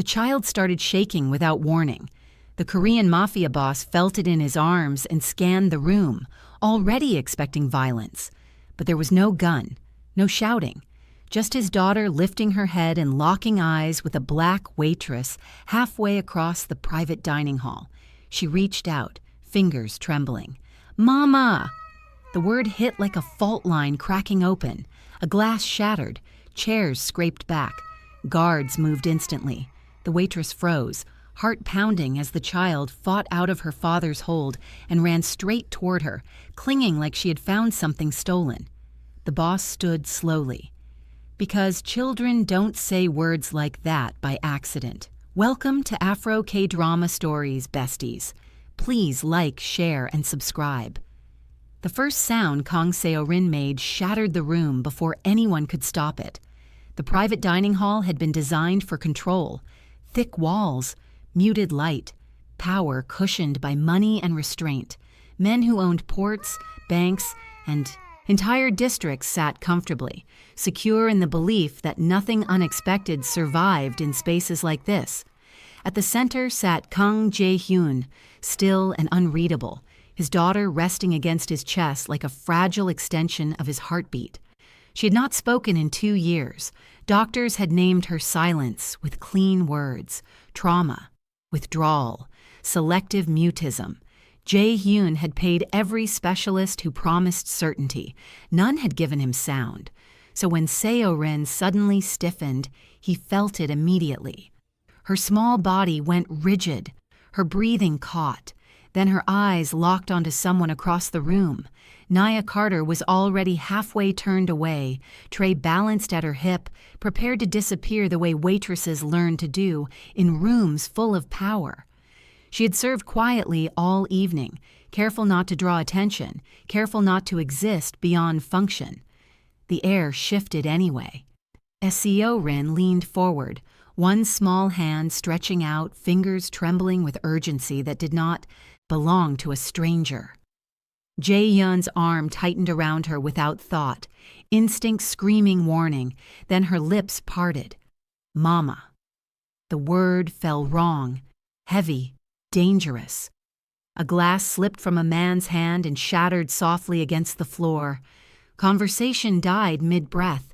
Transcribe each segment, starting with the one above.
The child started shaking without warning. The Korean Mafia boss felt it in his arms and scanned the room, already expecting violence. But there was no gun, no shouting, just his daughter lifting her head and locking eyes with a black waitress halfway across the private dining hall. She reached out, fingers trembling. "Mama!" The word hit like a fault line cracking open. A glass shattered, chairs scraped back. Guards moved instantly. The waitress froze, heart pounding as the child fought out of her father's hold and ran straight toward her, clinging like she had found something stolen. The boss stood slowly. Because children don't say words like that by accident. Welcome to Afro K-Drama Stories, besties. Please like, share, and subscribe. The first sound Kang Seo-rin made shattered the room before anyone could stop it. The private dining hall had been designed for control. Thick walls, muted light, power cushioned by money and restraint. Men who owned ports, banks, and entire districts sat comfortably, secure in the belief that nothing unexpected survived in spaces like this. At the center sat Kang Jae-hyun, still and unreadable, his daughter resting against his chest like a fragile extension of his heartbeat. She had not spoken in 2 years. Doctors had named her silence with clean words, trauma, withdrawal, selective mutism. Jae-hyun had paid every specialist who promised certainty. None had given him sound. So when Seo-rin suddenly stiffened, he felt it immediately. Her small body went rigid, her breathing caught. Then her eyes locked onto someone across the room. Nia Carter was already halfway turned away, tray balanced at her hip, prepared to disappear the way waitresses learn to do in rooms full of power. She had served quietly all evening, careful not to draw attention, careful not to exist beyond function. The air shifted anyway. Seo-rin leaned forward, one small hand stretching out, fingers trembling with urgency that did not belong to a stranger. Jae-hyun's arm tightened around her without thought, instinct screaming warning, then her lips parted. Mama. The word fell wrong, heavy, dangerous. A glass slipped from a man's hand and shattered softly against the floor. Conversation died mid-breath.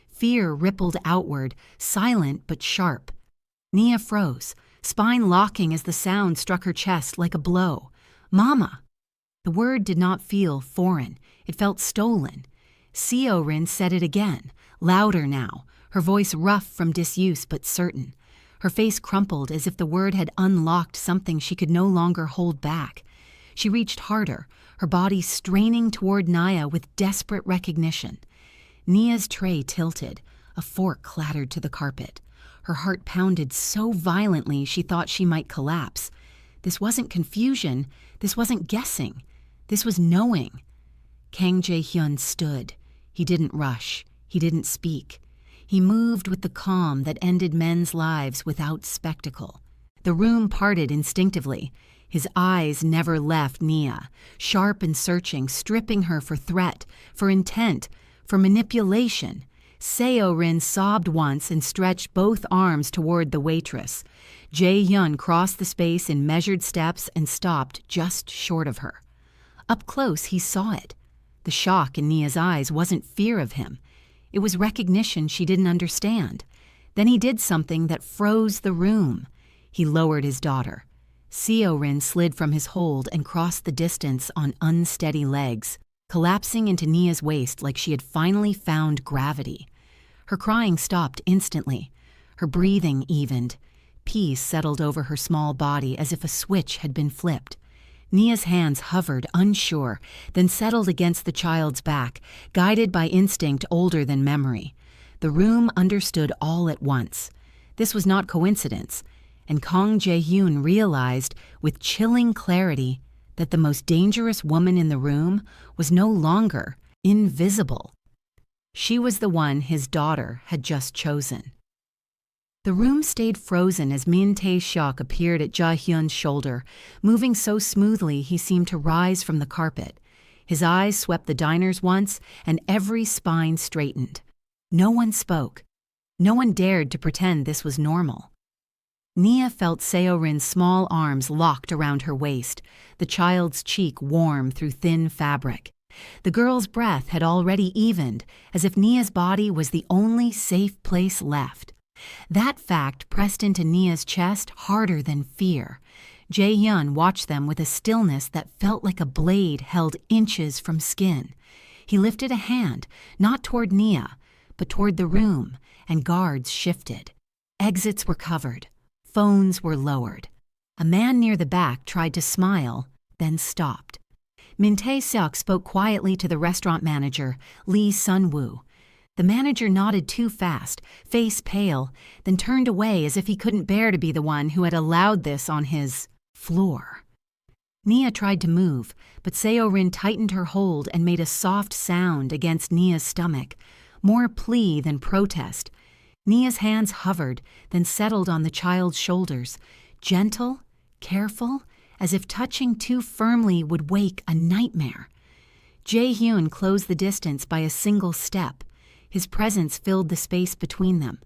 Fear rippled outward, silent but sharp. Nia froze, spine locking as the sound struck her chest like a blow. Mama! The word did not feel foreign. It felt stolen. Seo-rin said it again, louder now, her voice rough from disuse but certain. Her face crumpled as if the word had unlocked something she could no longer hold back. She reached harder, her body straining toward Nia with desperate recognition. Nia's tray tilted. A fork clattered to the carpet. Her heart pounded so violently she thought she might collapse. This wasn't confusion. This wasn't guessing. This was knowing. Kang Jae-hyun stood. He didn't rush. He didn't speak. He moved with the calm that ended men's lives without spectacle. The room parted instinctively. His eyes never left Nia, sharp and searching, stripping her for threat, for intent, for manipulation. Seo-rin sobbed once and stretched both arms toward the waitress. Jae-hyun crossed the space in measured steps and stopped just short of her. Up close, he saw it. The shock in Nia's eyes wasn't fear of him. It was recognition she didn't understand. Then he did something that froze the room. He lowered his daughter. Seo-rin slid from his hold and crossed the distance on unsteady legs, collapsing into Nia's waist like she had finally found gravity. Her crying stopped instantly. Her breathing evened. Peace settled over her small body as if a switch had been flipped. Nia's hands hovered, unsure, then settled against the child's back, guided by instinct older than memory. The room understood all at once. This was not coincidence, and Kang Jae-hyun realized with chilling clarity that the most dangerous woman in the room was no longer invisible. She was the one his daughter had just chosen. The room stayed frozen as Min Tae-seok appeared at Ja-hyun's shoulder, moving so smoothly he seemed to rise from the carpet. His eyes swept the diners once, and every spine straightened. No one spoke. No one dared to pretend this was normal. Nia felt Seo-rin's small arms locked around her waist, the child's cheek warm through thin fabric. The girl's breath had already evened, as if Nia's body was the only safe place left. That fact pressed into Nia's chest harder than fear. Jae-hyun watched them with a stillness that felt like a blade held inches from skin. He lifted a hand, not toward Nia, but toward the room, and guards shifted. Exits were covered. Phones were lowered. A man near the back tried to smile, then stopped. Min Tae-seok spoke quietly to the restaurant manager, Lee Sun-woo. The manager nodded too fast, face pale, then turned away as if he couldn't bear to be the one who had allowed this on his floor. Nia tried to move, but Seo-rin tightened her hold and made a soft sound against Nia's stomach, more plea than protest. Nia's hands hovered, then settled on the child's shoulders, gentle, careful, as if touching too firmly would wake a nightmare. Jae-hyun closed the distance by a single step. His presence filled the space between them.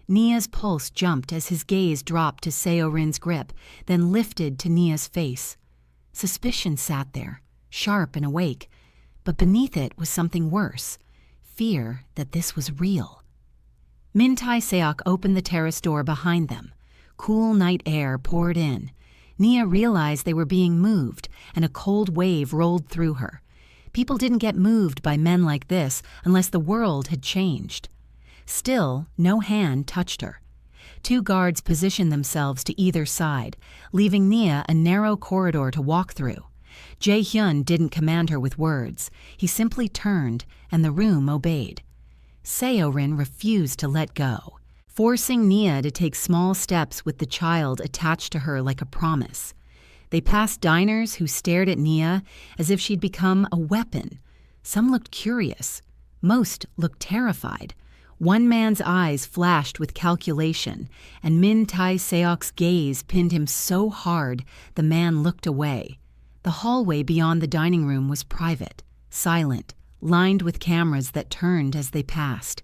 Nia's pulse jumped as his gaze dropped to Seo-rin's grip, then lifted to Nia's face. Suspicion sat there, sharp and awake, but beneath it was something worse, fear that this was real. Min Tae-seok opened the terrace door behind them. Cool night air poured in. Nia realized they were being moved, and a cold wave rolled through her. People didn't get moved by men like this unless the world had changed. Still, no hand touched her. 2 guards positioned themselves to either side, leaving Nia a narrow corridor to walk through. Jae-hyun didn't command her with words. He simply turned, and the room obeyed. Seo-rin refused to let go, forcing Nia to take small steps with the child attached to her like a promise. They passed diners who stared at Nia as if she'd become a weapon. Some looked curious. Most looked terrified. One man's eyes flashed with calculation, and Min Tae-seok's gaze pinned him so hard the man looked away. The hallway beyond the dining room was private, silent, lined with cameras that turned as they passed.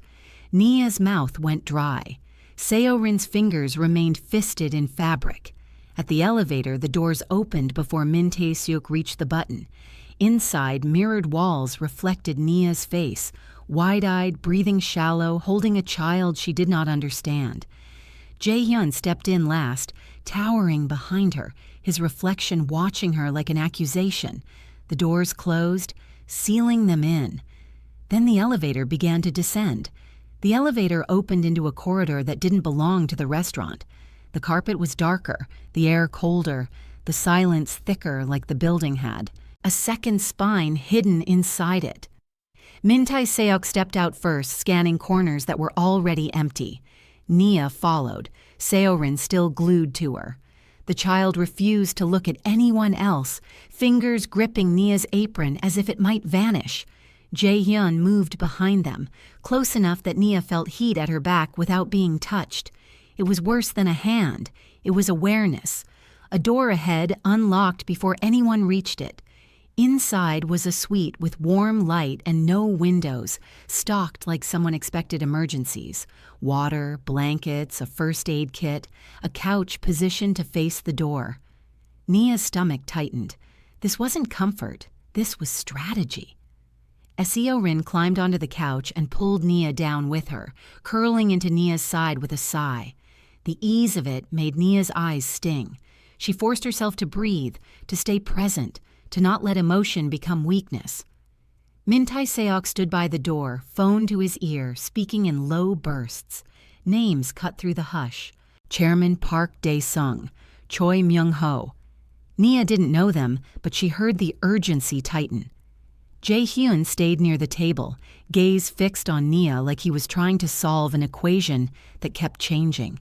Nia's mouth went dry. Seo-rin's fingers remained fisted in fabric. At the elevator, the doors opened before Min Tae-seok reached the button. Inside, mirrored walls reflected Nia's face, wide-eyed, breathing shallow, holding a child she did not understand. Jae-hyun stepped in last, towering behind her, his reflection watching her like an accusation. The doors closed, sealing them in. Then the elevator began to descend. The elevator opened into a corridor that didn't belong to the restaurant. The carpet was darker, the air colder, the silence thicker like the building had. A second spine hidden inside it. Min Tae-seok stepped out first, scanning corners that were already empty. Nia followed, Seo-rin still glued to her. The child refused to look at anyone else, fingers gripping Nia's apron as if it might vanish. Jae-hyun moved behind them, close enough that Nia felt heat at her back without being touched. It was worse than a hand. It was awareness. A door ahead unlocked before anyone reached it. Inside was a suite with warm light and no windows, stocked like someone expected emergencies. Water, blankets, a first aid kit, a couch positioned to face the door. Nia's stomach tightened. This wasn't comfort. This was strategy. Seo-rin climbed onto the couch and pulled Nia down with her, curling into Nia's side with a sigh. The ease of it made Nia's eyes sting. She forced herself to breathe, to stay present, to not let emotion become weakness. Min Tae-seok stood by the door, phone to his ear, speaking in low bursts. Names cut through the hush. Chairman Park Dae-sung, Choi Myung-ho. Nia didn't know them, but she heard the urgency tighten. Jae-hyun stayed near the table, gaze fixed on Nia like he was trying to solve an equation that kept changing.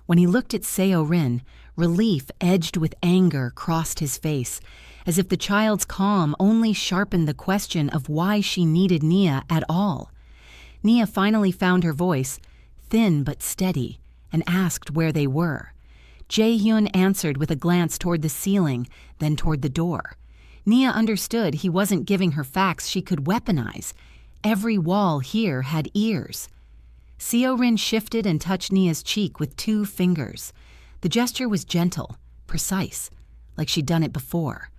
When he looked at Seo-rin, relief edged with anger crossed his face, as if the child's calm only sharpened the question of why she needed Nia at all. Nia finally found her voice, thin but steady, and asked where they were. Jae-hyun answered with a glance toward the ceiling, then toward the door. Nia understood he wasn't giving her facts she could weaponize. Every wall here had ears. Seo-rin shifted and touched Nia's cheek with 2 fingers. The gesture was gentle, precise, like she'd done it before.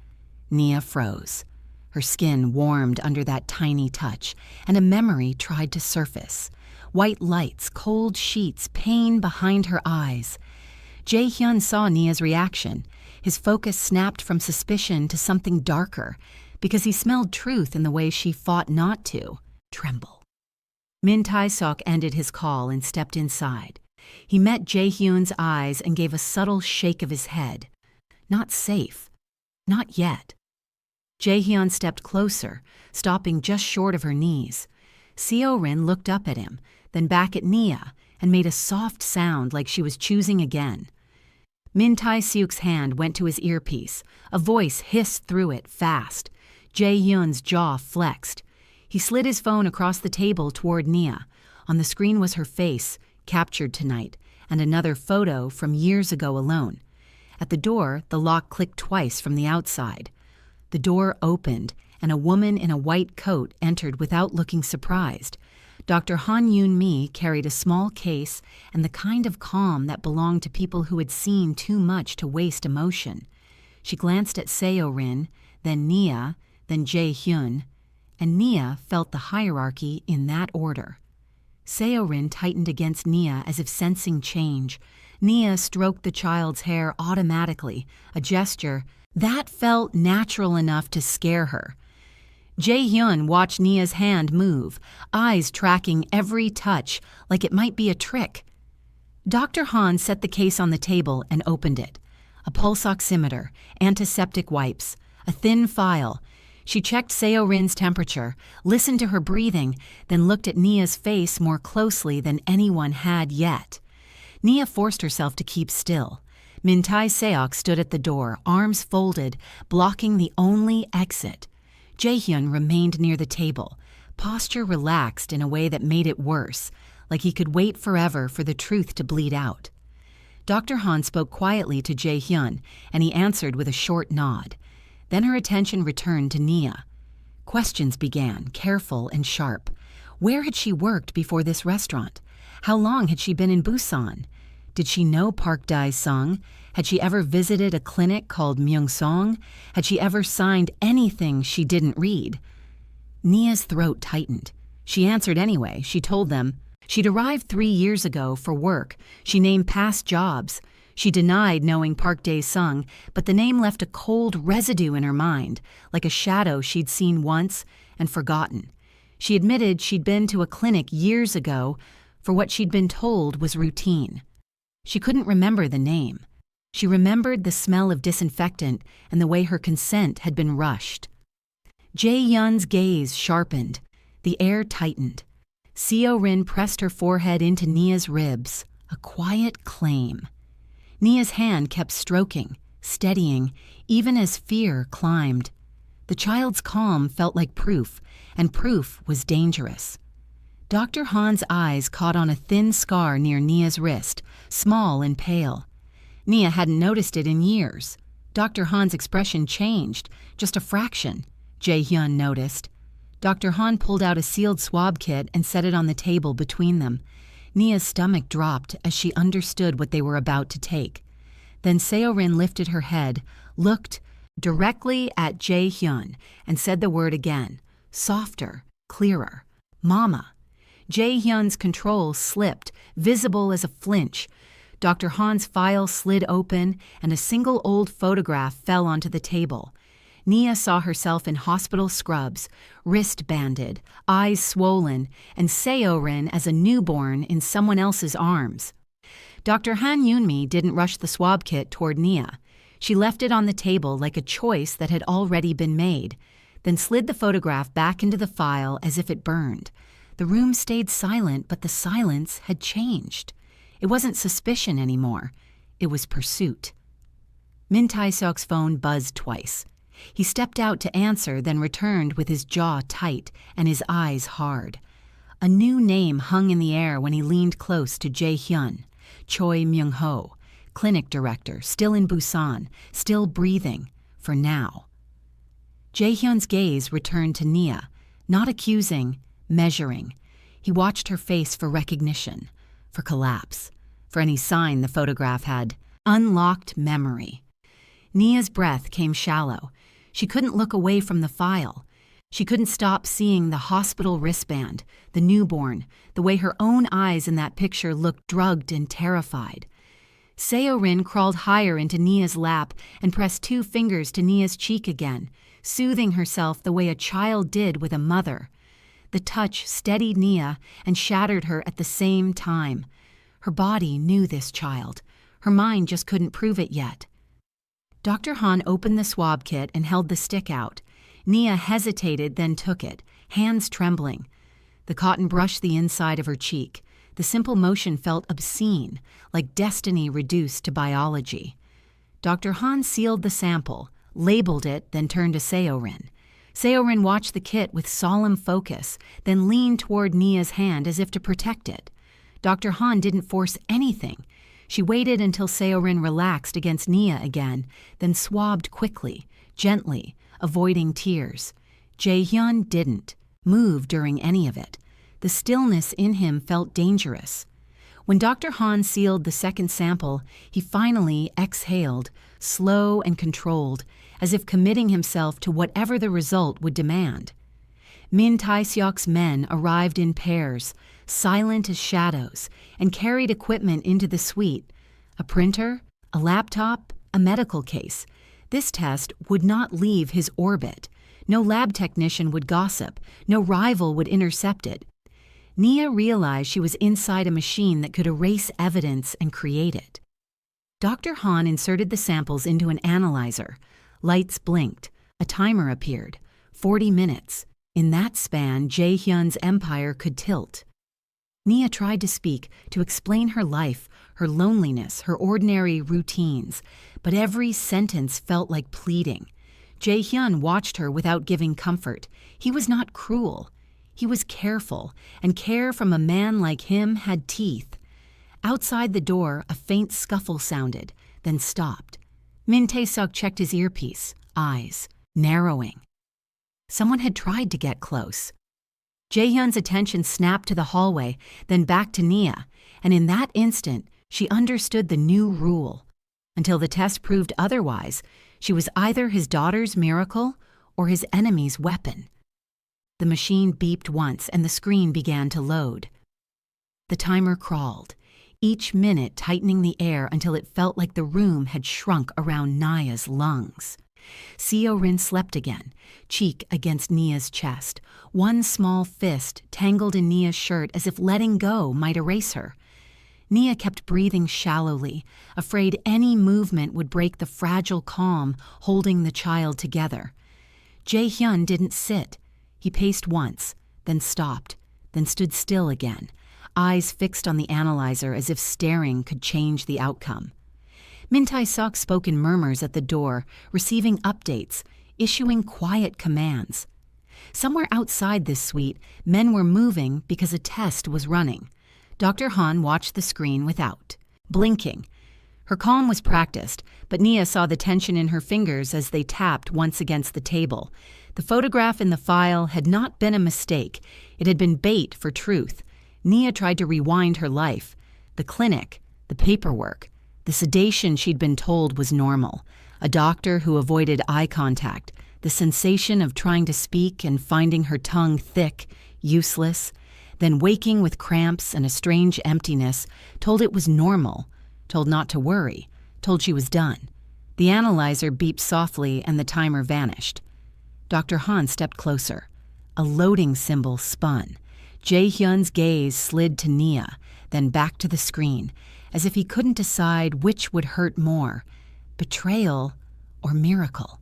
Nia froze. Her skin warmed under that tiny touch, and a memory tried to surface. White lights, cold sheets, pain behind her eyes. Jae-hyun saw Nia's reaction. His focus snapped from suspicion to something darker, because he smelled truth in the way she fought not to tremble. Min Tae-seok ended his call and stepped inside. He met Jae-hyun's eyes and gave a subtle shake of his head. Not safe. Not yet. Jae-hyun stepped closer, stopping just short of her knees. Seo-rin looked up at him, then back at Nia, and made a soft sound like she was choosing again. Min Tae-seok's hand went to his earpiece. A voice hissed through it, fast. Jae-hyun's jaw flexed. He slid his phone across the table toward Nia. On the screen was her face, captured tonight, and another photo from years ago alone. At the door, the lock clicked twice from the outside. The door opened, and a woman in a white coat entered without looking surprised. Dr. Han Yoon-mi carried a small case and the kind of calm that belonged to people who had seen too much to waste emotion. She glanced at Seo-rin, then Nia, then Jae-hyun, and Nia felt the hierarchy in that order. Seo-rin tightened against Nia as if sensing change. Nia stroked the child's hair automatically, a gesture that felt natural enough to scare her. Jae-hyun watched Nia's hand move, eyes tracking every touch like it might be a trick. Dr. Han set the case on the table and opened it. A pulse oximeter, antiseptic wipes, a thin file. She checked Seo-rin's temperature, listened to her breathing, then looked at Nia's face more closely than anyone had yet. Nia forced herself to keep still. Min Tae-seok stood at the door, arms folded, blocking the only exit. Jae-hyun remained near the table, posture relaxed in a way that made it worse, like he could wait forever for the truth to bleed out. Dr. Han spoke quietly to Jae-hyun, and he answered with a short nod. Then her attention returned to Nia. Questions began, careful and sharp. Where had she worked before this restaurant? How long had she been in Busan? Did she know Park Dae-sung? Had she ever visited a clinic called Myeongsong? Had she ever signed anything she didn't read? Nia's throat tightened. She answered anyway. She told them she'd arrived 3 years ago for work. She named past jobs. She denied knowing Park Dae-sung, but the name left a cold residue in her mind, like a shadow she'd seen once and forgotten. She admitted she'd been to a clinic years ago for what she'd been told was routine. She couldn't remember the name. She remembered the smell of disinfectant and the way her consent had been rushed. Jae-hyun's gaze sharpened. The air tightened. Seo-rin pressed her forehead into Nia's ribs, a quiet claim. Nia's hand kept stroking, steadying, even as fear climbed. The child's calm felt like proof, and proof was dangerous. Dr. Han's eyes caught on a thin scar near Nia's wrist, small and pale. Nia hadn't noticed it in years. Dr. Han's expression changed, just a fraction, Jae-hyun noticed. Dr. Han pulled out a sealed swab kit and set it on the table between them. Nia's stomach dropped as she understood what they were about to take. Then Seo-rin lifted her head, looked directly at Jae-hyun, and said the word again, softer, clearer, Mama. Jae-hyun's control slipped, visible as a flinch. Dr. Han's file slid open, and a single old photograph fell onto the table. Nia saw herself in hospital scrubs, wrist banded, eyes swollen, and Seo-rin as a newborn in someone else's arms. Dr. Han Yoon-mi didn't rush the swab kit toward Nia. She left it on the table like a choice that had already been made, then slid the photograph back into the file as if it burned. The room stayed silent, but the silence had changed. It wasn't suspicion anymore. It was pursuit. Min Tae-seok's phone buzzed twice. He stepped out to answer, then returned with his jaw tight and his eyes hard. A new name hung in the air when he leaned close to Jae-hyun, Choi Myung-ho, clinic director, still in Busan, still breathing, for now. Jae-hyun's gaze returned to Nia, not accusing, measuring. He watched her face for recognition, for collapse, for any sign the photograph had Unlocked memory. Nia's breath came shallow. She couldn't look away from the file. She couldn't stop seeing the hospital wristband, the newborn, the way her own eyes in that picture looked drugged and terrified. Seorin crawled higher into Nia's lap and pressed 2 fingers to Nia's cheek again, soothing herself the way a child did with a mother. The touch steadied Nia and shattered her at the same time. Her body knew this child. Her mind just couldn't prove it yet. Dr. Han opened the swab kit and held the stick out. Nia hesitated, then took it, hands trembling. The cotton brushed the inside of her cheek. The simple motion felt obscene, like destiny reduced to biology. Dr. Han sealed the sample, labeled it, then turned to Seorin. Seorin watched the kit with solemn focus, then leaned toward Nia's hand as if to protect it. Dr. Han didn't force anything. She waited until Seorin relaxed against Nia again, then swabbed quickly, gently, avoiding tears. Jae-hyun didn't move during any of it. The stillness in him felt dangerous. When Dr. Han sealed the second sample, he finally exhaled, slow and controlled, as if committing himself to whatever the result would demand. Min Tae-seok's men arrived in pairs, silent as shadows, and carried equipment into the suite. A printer, a laptop, a medical case. This test would not leave his orbit. No lab technician would gossip. No rival would intercept it. Nia realized she was inside a machine that could erase evidence and create it. Dr. Han inserted the samples into an analyzer. Lights blinked. A timer appeared. 40 minutes. In that span, Jae-hyun's empire could tilt. Nia tried to speak, to explain her life, her loneliness, her ordinary routines, but every sentence felt like pleading. Jae-hyun watched her without giving comfort. He was not cruel. He was careful, and care from a man like him had teeth. Outside the door, a faint scuffle sounded, then stopped. Min Tae-seok checked his earpiece, eyes narrowing. Someone had tried to get close. Jae-hyun's attention snapped to the hallway, then back to Nia, and in that instant, she understood the new rule. Until the test proved otherwise, she was either his daughter's miracle or his enemy's weapon. The machine beeped once and the screen began to load. The timer crawled, each minute tightening the air until it felt like the room had shrunk around Nia's lungs. Seorin slept again, cheek against Nia's chest, one small fist tangled in Nia's shirt as if letting go might erase her. Nia kept breathing shallowly, afraid any movement would break the fragile calm holding the child together. Jae-hyun didn't sit. He paced once, then stopped, then stood still again, eyes fixed on the analyzer as if staring could change the outcome. Min Tae-seok spoke in murmurs at the door, receiving updates, issuing quiet commands. Somewhere outside this suite, men were moving because a test was running. Dr. Han watched the screen without, blinking. Her calm was practiced, but Nia saw the tension in her fingers as they tapped once against the table. The photograph in the file had not been a mistake. It had been bait for truth. Nia tried to rewind her life. The clinic, the paperwork, the sedation she'd been told was normal. A doctor who avoided eye contact, the sensation of trying to speak and finding her tongue thick, useless, then waking with cramps and a strange emptiness, told it was normal, told not to worry, told she was done. The analyzer beeped softly and the timer vanished. Dr. Han stepped closer. A loading symbol spun. Jae-hyun's gaze slid to Nia, then back to the screen, as if he couldn't decide which would hurt more, betrayal or miracle.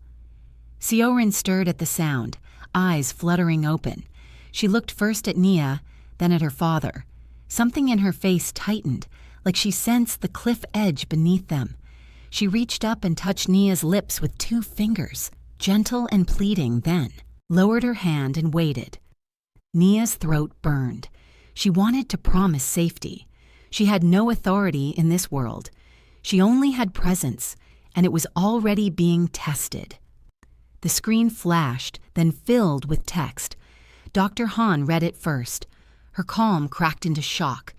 Seorin stirred at the sound, eyes fluttering open. She looked first at Nia, then at her father. Something in her face tightened, like she sensed the cliff edge beneath them. She reached up and touched Nia's lips with 2 fingers, gentle and pleading, then lowered her hand and waited. Nia's throat burned. She wanted to promise safety. She had no authority in this world. She only had presence, and it was already being tested. The screen flashed, then filled with text. Dr. Han read it first. Her calm cracked into shock.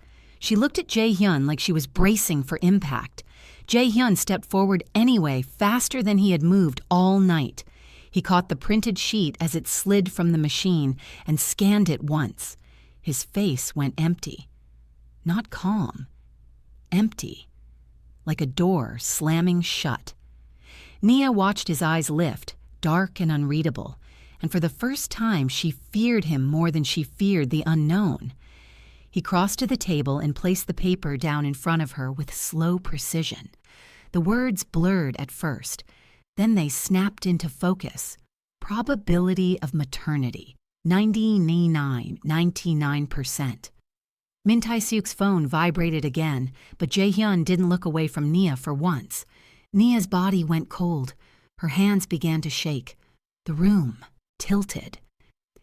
She looked at Jae-hyun like she was bracing for impact. Jae-hyun stepped forward anyway, faster than he had moved all night. He caught the printed sheet as it slid from the machine and scanned it once. His face went empty. Not calm. Empty. Like a door slamming shut. Nia watched his eyes lift, dark and unreadable, and for the first time she feared him more than she feared the unknown. He crossed to the table and placed the paper down in front of her with slow precision. The words blurred at first. Then they snapped into focus. Probability of maternity, 99%. Min Tae-seok's phone vibrated again, but Jae-hyun didn't look away from Nia for once. Nia's body went cold. Her hands began to shake. The room tilted.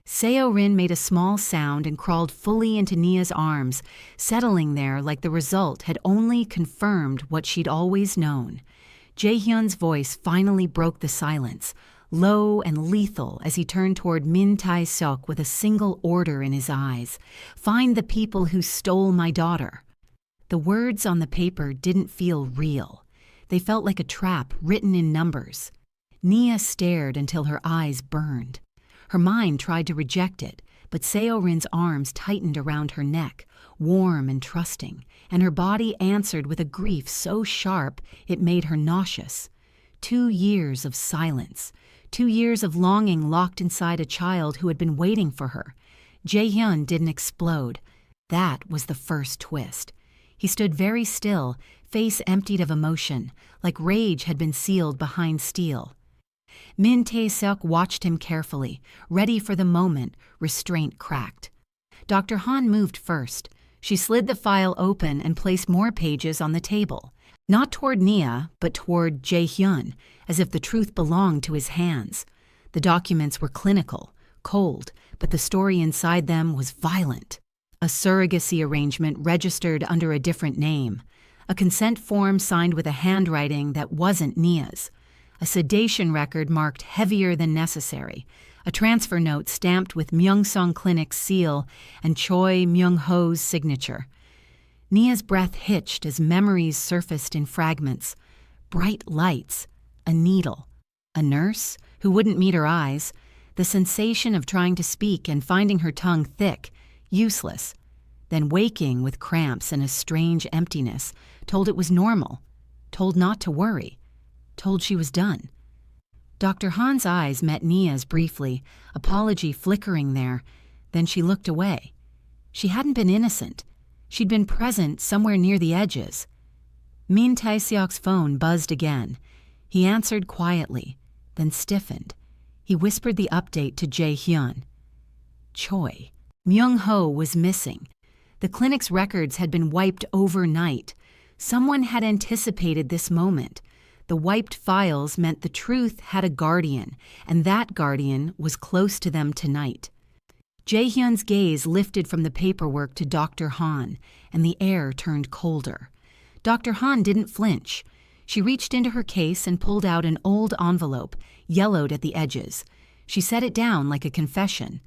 Seo-rin made a small sound and crawled fully into Nia's arms, settling there like the result had only confirmed what she'd always known. Jae-hyun's voice finally broke the silence, low and lethal as he turned toward Min Tae-seok with a single order in his eyes. "Find the people who stole my daughter." The words on the paper didn't feel real. They felt like a trap written in numbers. Nia stared until her eyes burned. Her mind tried to reject it, but Seo-rin's arms tightened around her neck, warm and trusting, and her body answered with a grief so sharp it made her nauseous. 2 years of silence. 2 years of longing locked inside a child who had been waiting for her. Jae-hyun didn't explode. That was the first twist. He stood very still, face emptied of emotion, like rage had been sealed behind steel. Min Tae-seok watched him carefully, ready for the moment, restraint cracked. Dr. Han moved first. She slid the file open and placed more pages on the table. Not toward Nia, but toward Jae-hyun, as if the truth belonged to his hands. The documents were clinical, cold, but the story inside them was violent. A surrogacy arrangement registered under a different name. A consent form signed with a handwriting that wasn't Nia's. A sedation record marked heavier than necessary. A transfer note stamped with Myeong-sung Clinic's seal and Choi Myung-ho's signature. Nia's breath hitched as memories surfaced in fragments. Bright lights, a needle, a nurse who wouldn't meet her eyes, the sensation of trying to speak and finding her tongue thick, useless, then waking with cramps and a strange emptiness, told it was normal, told not to worry, told she was done. Dr. Han's eyes met Nia's briefly, apology flickering there. Then she looked away. She hadn't been innocent. She'd been present somewhere near the edges. Min Tae-seok's phone buzzed again. He answered quietly, then stiffened. He whispered the update to Jae-hyun. Choi. Myung-ho was missing. The clinic's records had been wiped overnight. Someone had anticipated this moment. The wiped files meant the truth had a guardian, and that guardian was close to them tonight. Jae-hyun's gaze lifted from the paperwork to Dr. Han, and the air turned colder. Dr. Han didn't flinch. She reached into her case and pulled out an old envelope, yellowed at the edges. She set it down like a confession.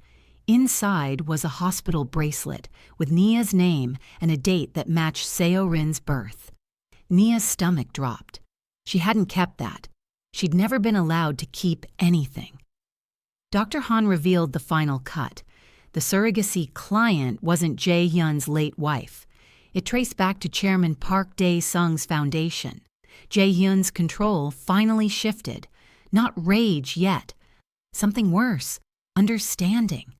Inside was a hospital bracelet with Nia's name and a date that matched Seo-rin's birth. Nia's stomach dropped. She hadn't kept that. She'd never been allowed to keep anything. Dr. Han revealed the final cut. The surrogacy client wasn't Jae-hyun's late wife. It traced back to Chairman Park Dae-sung's foundation. Jae-hyun's control finally shifted. Not rage yet. Something worse. Understanding.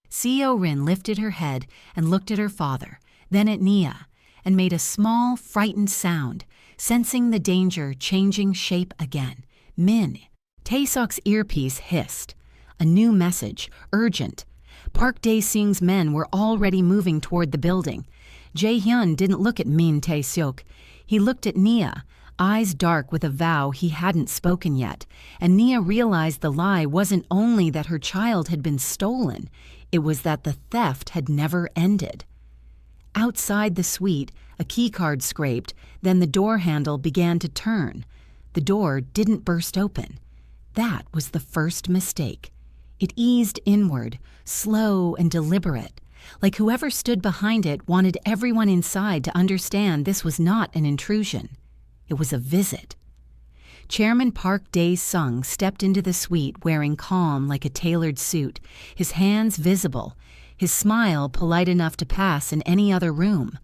Seo-rin lifted her head and looked at her father, then at Nia, and made a small, frightened sound, sensing the danger changing shape again. Min. Tae-seok's earpiece hissed. A new message, urgent. Park Dae-sung's men were already moving toward the building. Jae-hyun didn't look at Min Tae-seok. He looked at Nia, eyes dark with a vow he hadn't spoken yet, and Nia realized the lie wasn't only that her child had been stolen, it was that the theft had never ended. Outside the suite, a keycard scraped, then the door handle began to turn. The door didn't burst open. That was the first mistake. It eased inward, slow and deliberate, like whoever stood behind it wanted everyone inside to understand this was not an intrusion. It was a visit. Chairman Park Dae-sung stepped into the suite wearing calm like a tailored suit, his hands visible, his smile polite enough to pass in any other room.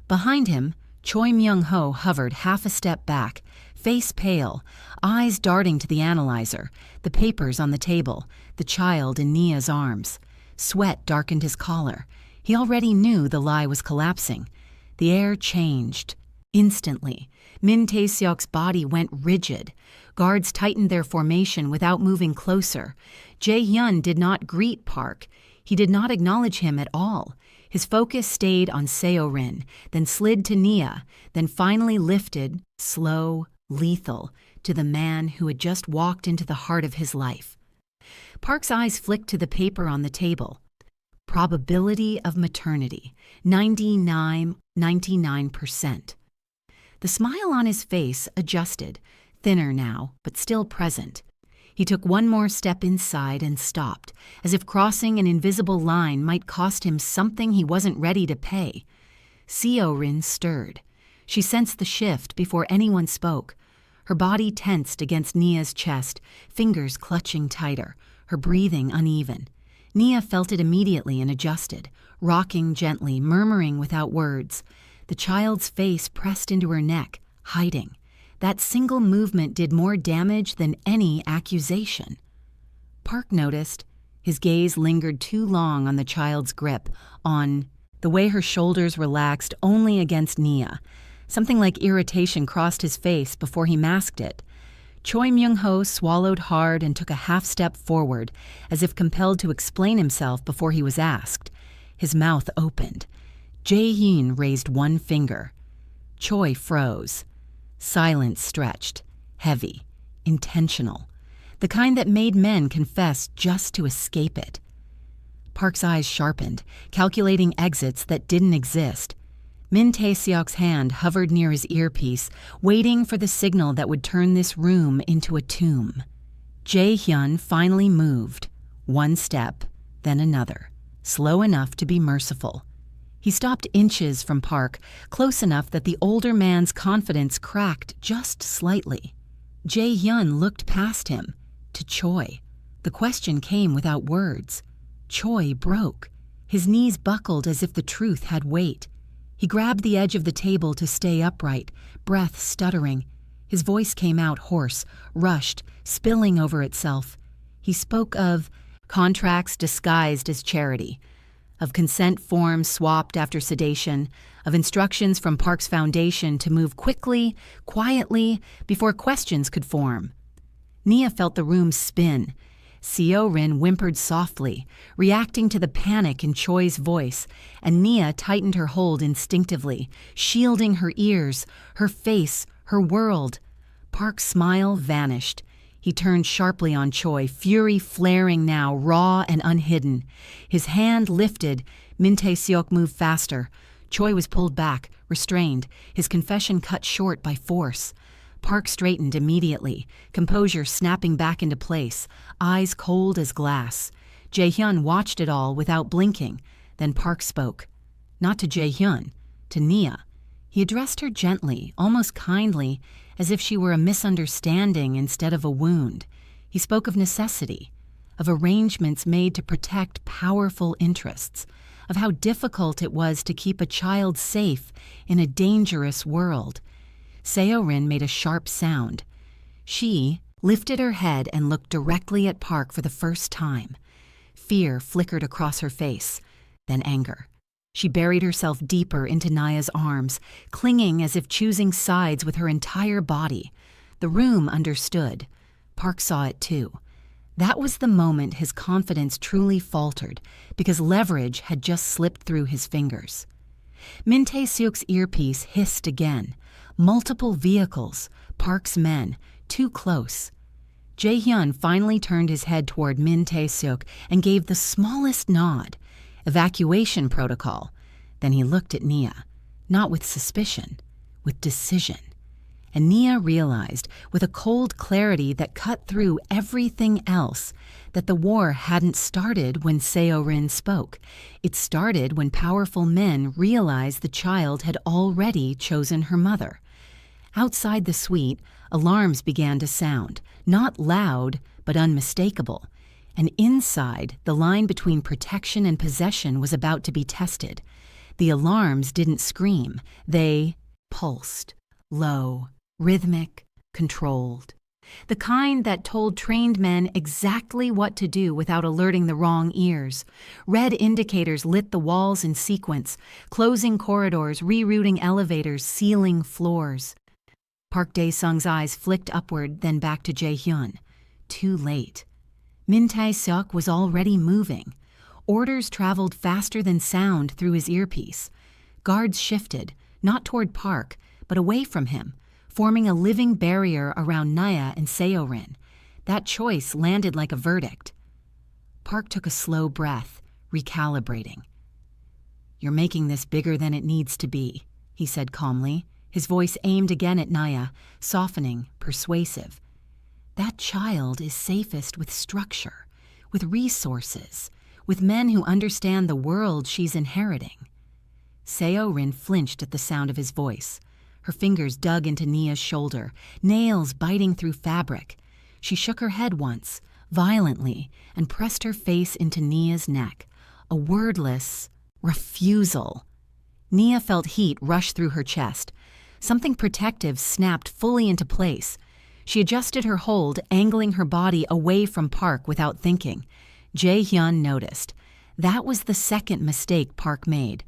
Behind him, Choi Myung-ho hovered half a step back, face pale, eyes darting to the analyzer, the papers on the table, the child in Nia's arms. Sweat darkened his collar. He already knew the lie was collapsing. The air changed. Instantly, Min Tae-seok's body went rigid. Guards tightened their formation without moving closer. Jae-hyun did not greet Park. He did not acknowledge him at all. His focus stayed on Seo-rin, then slid to Nia, then finally lifted, slow, lethal, to the man who had just walked into the heart of his life. Park's eyes flicked to the paper on the table. Probability of maternity, 99%. The smile on his face adjusted, thinner now, but still present. He took one more step inside and stopped, as if crossing an invisible line might cost him something he wasn't ready to pay. Seo-rin stirred. She sensed the shift before anyone spoke. Her body tensed against Nia's chest, fingers clutching tighter, her breathing uneven. Nia felt it immediately and adjusted, rocking gently, murmuring without words. The child's face pressed into her neck, hiding. That single movement did more damage than any accusation. Park noticed. His gaze lingered too long on the child's grip, on the way her shoulders relaxed only against Nia. Something like irritation crossed his face before he masked it. Choi Myung-ho swallowed hard and took a half step forward, as if compelled to explain himself before he was asked. His mouth opened. Jae-hyun raised one finger. Choi froze. Silence stretched, heavy, intentional, the kind that made men confess just to escape it. Park's eyes sharpened, calculating exits that didn't exist. Min Tae-seok's hand hovered near his earpiece, waiting for the signal that would turn this room into a tomb. Jae-hyun finally moved, one step, then another, slow enough to be merciful. He stopped inches from Park, close enough that the older man's confidence cracked just slightly. Jae-hyun looked past him, to Choi. The question came without words. Choi broke. His knees buckled as if the truth had weight. He grabbed the edge of the table to stay upright, breath stuttering. His voice came out hoarse, rushed, spilling over itself. He spoke of contracts disguised as charity, of consent forms swapped after sedation, of instructions from Park's foundation to move quickly, quietly, before questions could form. Nia felt the room spin. Seo-rin whimpered softly, reacting to the panic in Choi's voice, and Nia tightened her hold instinctively, shielding her ears, her face, her world. Park's smile vanished. He turned sharply on Choi, fury flaring now, raw and unhidden. His hand lifted. Min Tae-seok moved faster. Choi was pulled back, restrained, his confession cut short by force. Park straightened immediately, composure snapping back into place, eyes cold as glass. Jae-hyun watched it all without blinking. Then Park spoke. Not to Jae-hyun, to Nia. He addressed her gently, almost kindly, as if she were a misunderstanding instead of a wound. He spoke of necessity, of arrangements made to protect powerful interests, of how difficult it was to keep a child safe in a dangerous world. Seo-rin made a sharp sound. She lifted her head and looked directly at Park for the first time. Fear flickered across her face, then anger. She buried herself deeper into Nia's arms, clinging as if choosing sides with her entire body. The room understood. Park saw it too. That was the moment his confidence truly faltered, because leverage had just slipped through his fingers. Min Tae-seok's earpiece hissed again. Multiple vehicles, Park's men, too close. Jae-hyun finally turned his head toward Min Tae-seok and gave the smallest nod. Evacuation protocol. Then he looked at Nia, not with suspicion, with decision. And Nia realized, with a cold clarity that cut through everything else, that the war hadn't started when Seo-rin spoke. It started when powerful men realized the child had already chosen her mother. Outside the suite, alarms began to sound, not loud, but unmistakable. And inside, the line between protection and possession was about to be tested. The alarms didn't scream. They pulsed, low, rhythmic, controlled. The kind that told trained men exactly what to do without alerting the wrong ears. Red indicators lit the walls in sequence, closing corridors, rerouting elevators, sealing floors. Park Dae-sung's eyes flicked upward, then back to Jae-hyun. Too late. Min Tae-seok was already moving. Orders traveled faster than sound through his earpiece. Guards shifted, not toward Park, but away from him, forming a living barrier around Nia and Seo-rin. That choice landed like a verdict. Park took a slow breath, recalibrating. "You're making this bigger than it needs to be," he said calmly, his voice aimed again at Nia, softening, persuasive. "That child is safest with structure, with resources, with men who understand the world she's inheriting." Seo-rin flinched at the sound of his voice. Her fingers dug into Nia's shoulder, nails biting through fabric. She shook her head once, violently, and pressed her face into Nia's neck. A wordless refusal. Nia felt heat rush through her chest. Something protective snapped fully into place. She adjusted her hold, angling her body away from Park without thinking. Jae-hyun noticed. That was the second mistake Park made.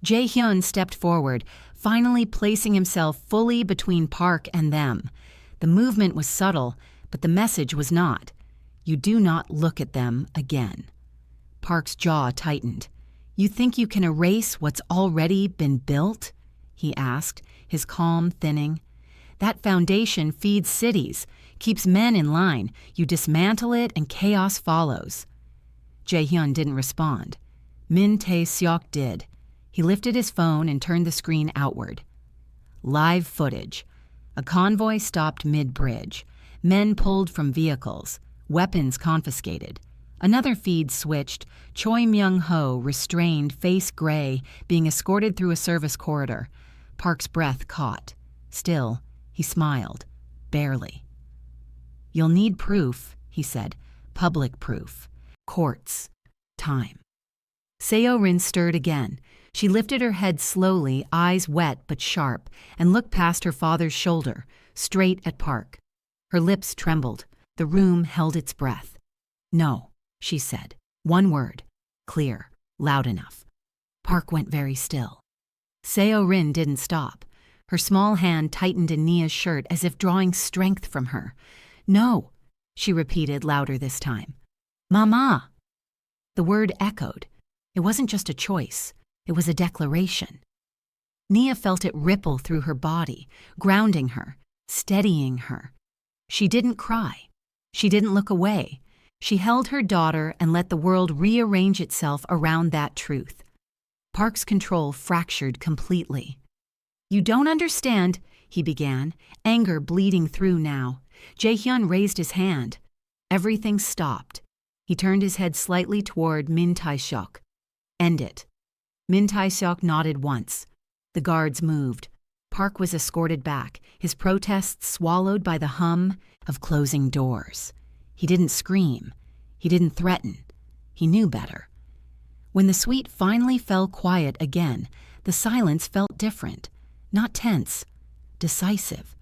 Jae-hyun stepped forward, finally placing himself fully between Park and them. The movement was subtle, but the message was not. You do not look at them again. Park's jaw tightened. "You think you can erase what's already been built?" he asked, his calm thinning. "That foundation feeds cities, keeps men in line. You dismantle it and chaos follows." Jae-hyun didn't respond. Min Tae-seok did. He lifted his phone and turned the screen outward. Live footage. A convoy stopped mid-bridge. Men pulled from vehicles. Weapons confiscated. Another feed switched. Choi Myung-ho, restrained, face gray, being escorted through a service corridor. Park's breath caught. Still, he smiled. Barely. "You'll need proof," he said. "Public proof. Courts. Time." Seo-rin stirred again. She lifted her head slowly, eyes wet but sharp, and looked past her father's shoulder, straight at Park. Her lips trembled. The room held its breath. "No," she said. One word. Clear. Loud enough. Park went very still. Seo-rin didn't stop. Her small hand tightened in Nia's shirt as if drawing strength from her. "No," she repeated louder this time. "Mama." The word echoed. It wasn't just a choice. It was a declaration. Nia felt it ripple through her body, grounding her, steadying her. She didn't cry. She didn't look away. She held her daughter and let the world rearrange itself around that truth. Park's control fractured completely. "You don't understand," he began, anger bleeding through now. Jae-hyun raised his hand. Everything stopped. He turned his head slightly toward Min Tae-seok. "End it." Min Tae-seok nodded once. The guards moved. Park was escorted back, his protests swallowed by the hum of closing doors. He didn't scream. He didn't threaten. He knew better. When the suite finally fell quiet again, the silence felt different. Not tense. Decisive.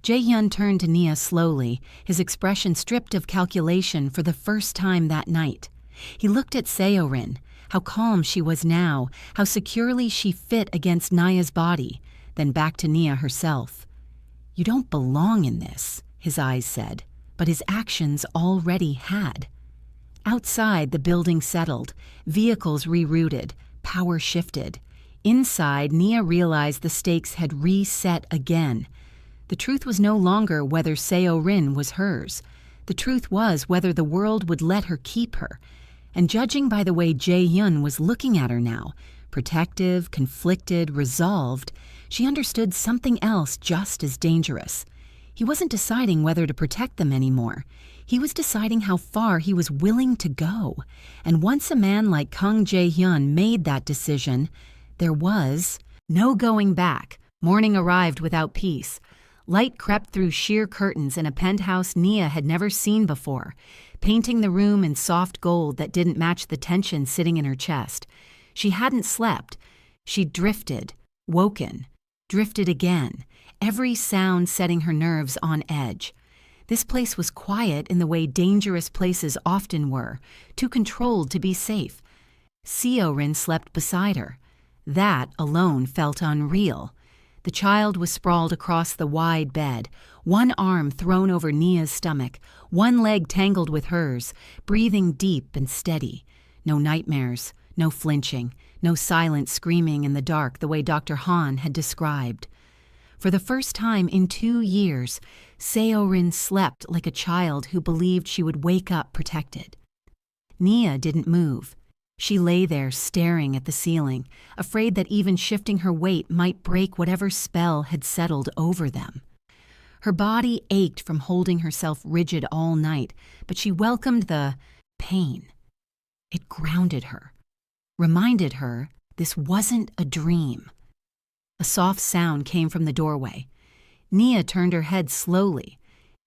Jae-hyun turned to Nia slowly, his expression stripped of calculation for the first time that night. He looked at Seo-rin, how calm she was now, how securely she fit against Nia's body, then back to Nia herself. "You don't belong in this," his eyes said, but his actions already had. Outside, the building settled, vehicles rerouted, power shifted. Inside, Nia realized the stakes had reset again. The truth was no longer whether Seo-rin was hers. The truth was whether the world would let her keep her. And judging by the way Jae-hyun was looking at her now, Protective, conflicted, resolved, she understood something else just as dangerous. He wasn't deciding whether to protect them anymore. He was deciding how far he was willing to go. And once a man like Kang Jae-hyun made that decision, there was no going back. Morning arrived without peace. Light crept through sheer curtains in a penthouse Nia had never seen before, painting the room in soft gold that didn't match the tension sitting in her chest. She hadn't slept. She drifted, woken, drifted again, every sound setting her nerves on edge. This place was quiet in the way dangerous places often were, too controlled to be safe. Seo-rin slept beside her. That alone felt unreal. The child was sprawled across the wide bed, one arm thrown over Nia's stomach, one leg tangled with hers, breathing deep and steady. No nightmares, no flinching, no silent screaming in the dark the way Dr. Han had described. For the first time in 2 years, Seo-rin slept like a child who believed she would wake up protected. Nia didn't move. She lay there staring at the ceiling, afraid that even shifting her weight might break whatever spell had settled over them. Her body ached from holding herself rigid all night, but she welcomed the pain. It grounded her, reminded her this wasn't a dream. A soft sound came from the doorway. Nia turned her head slowly.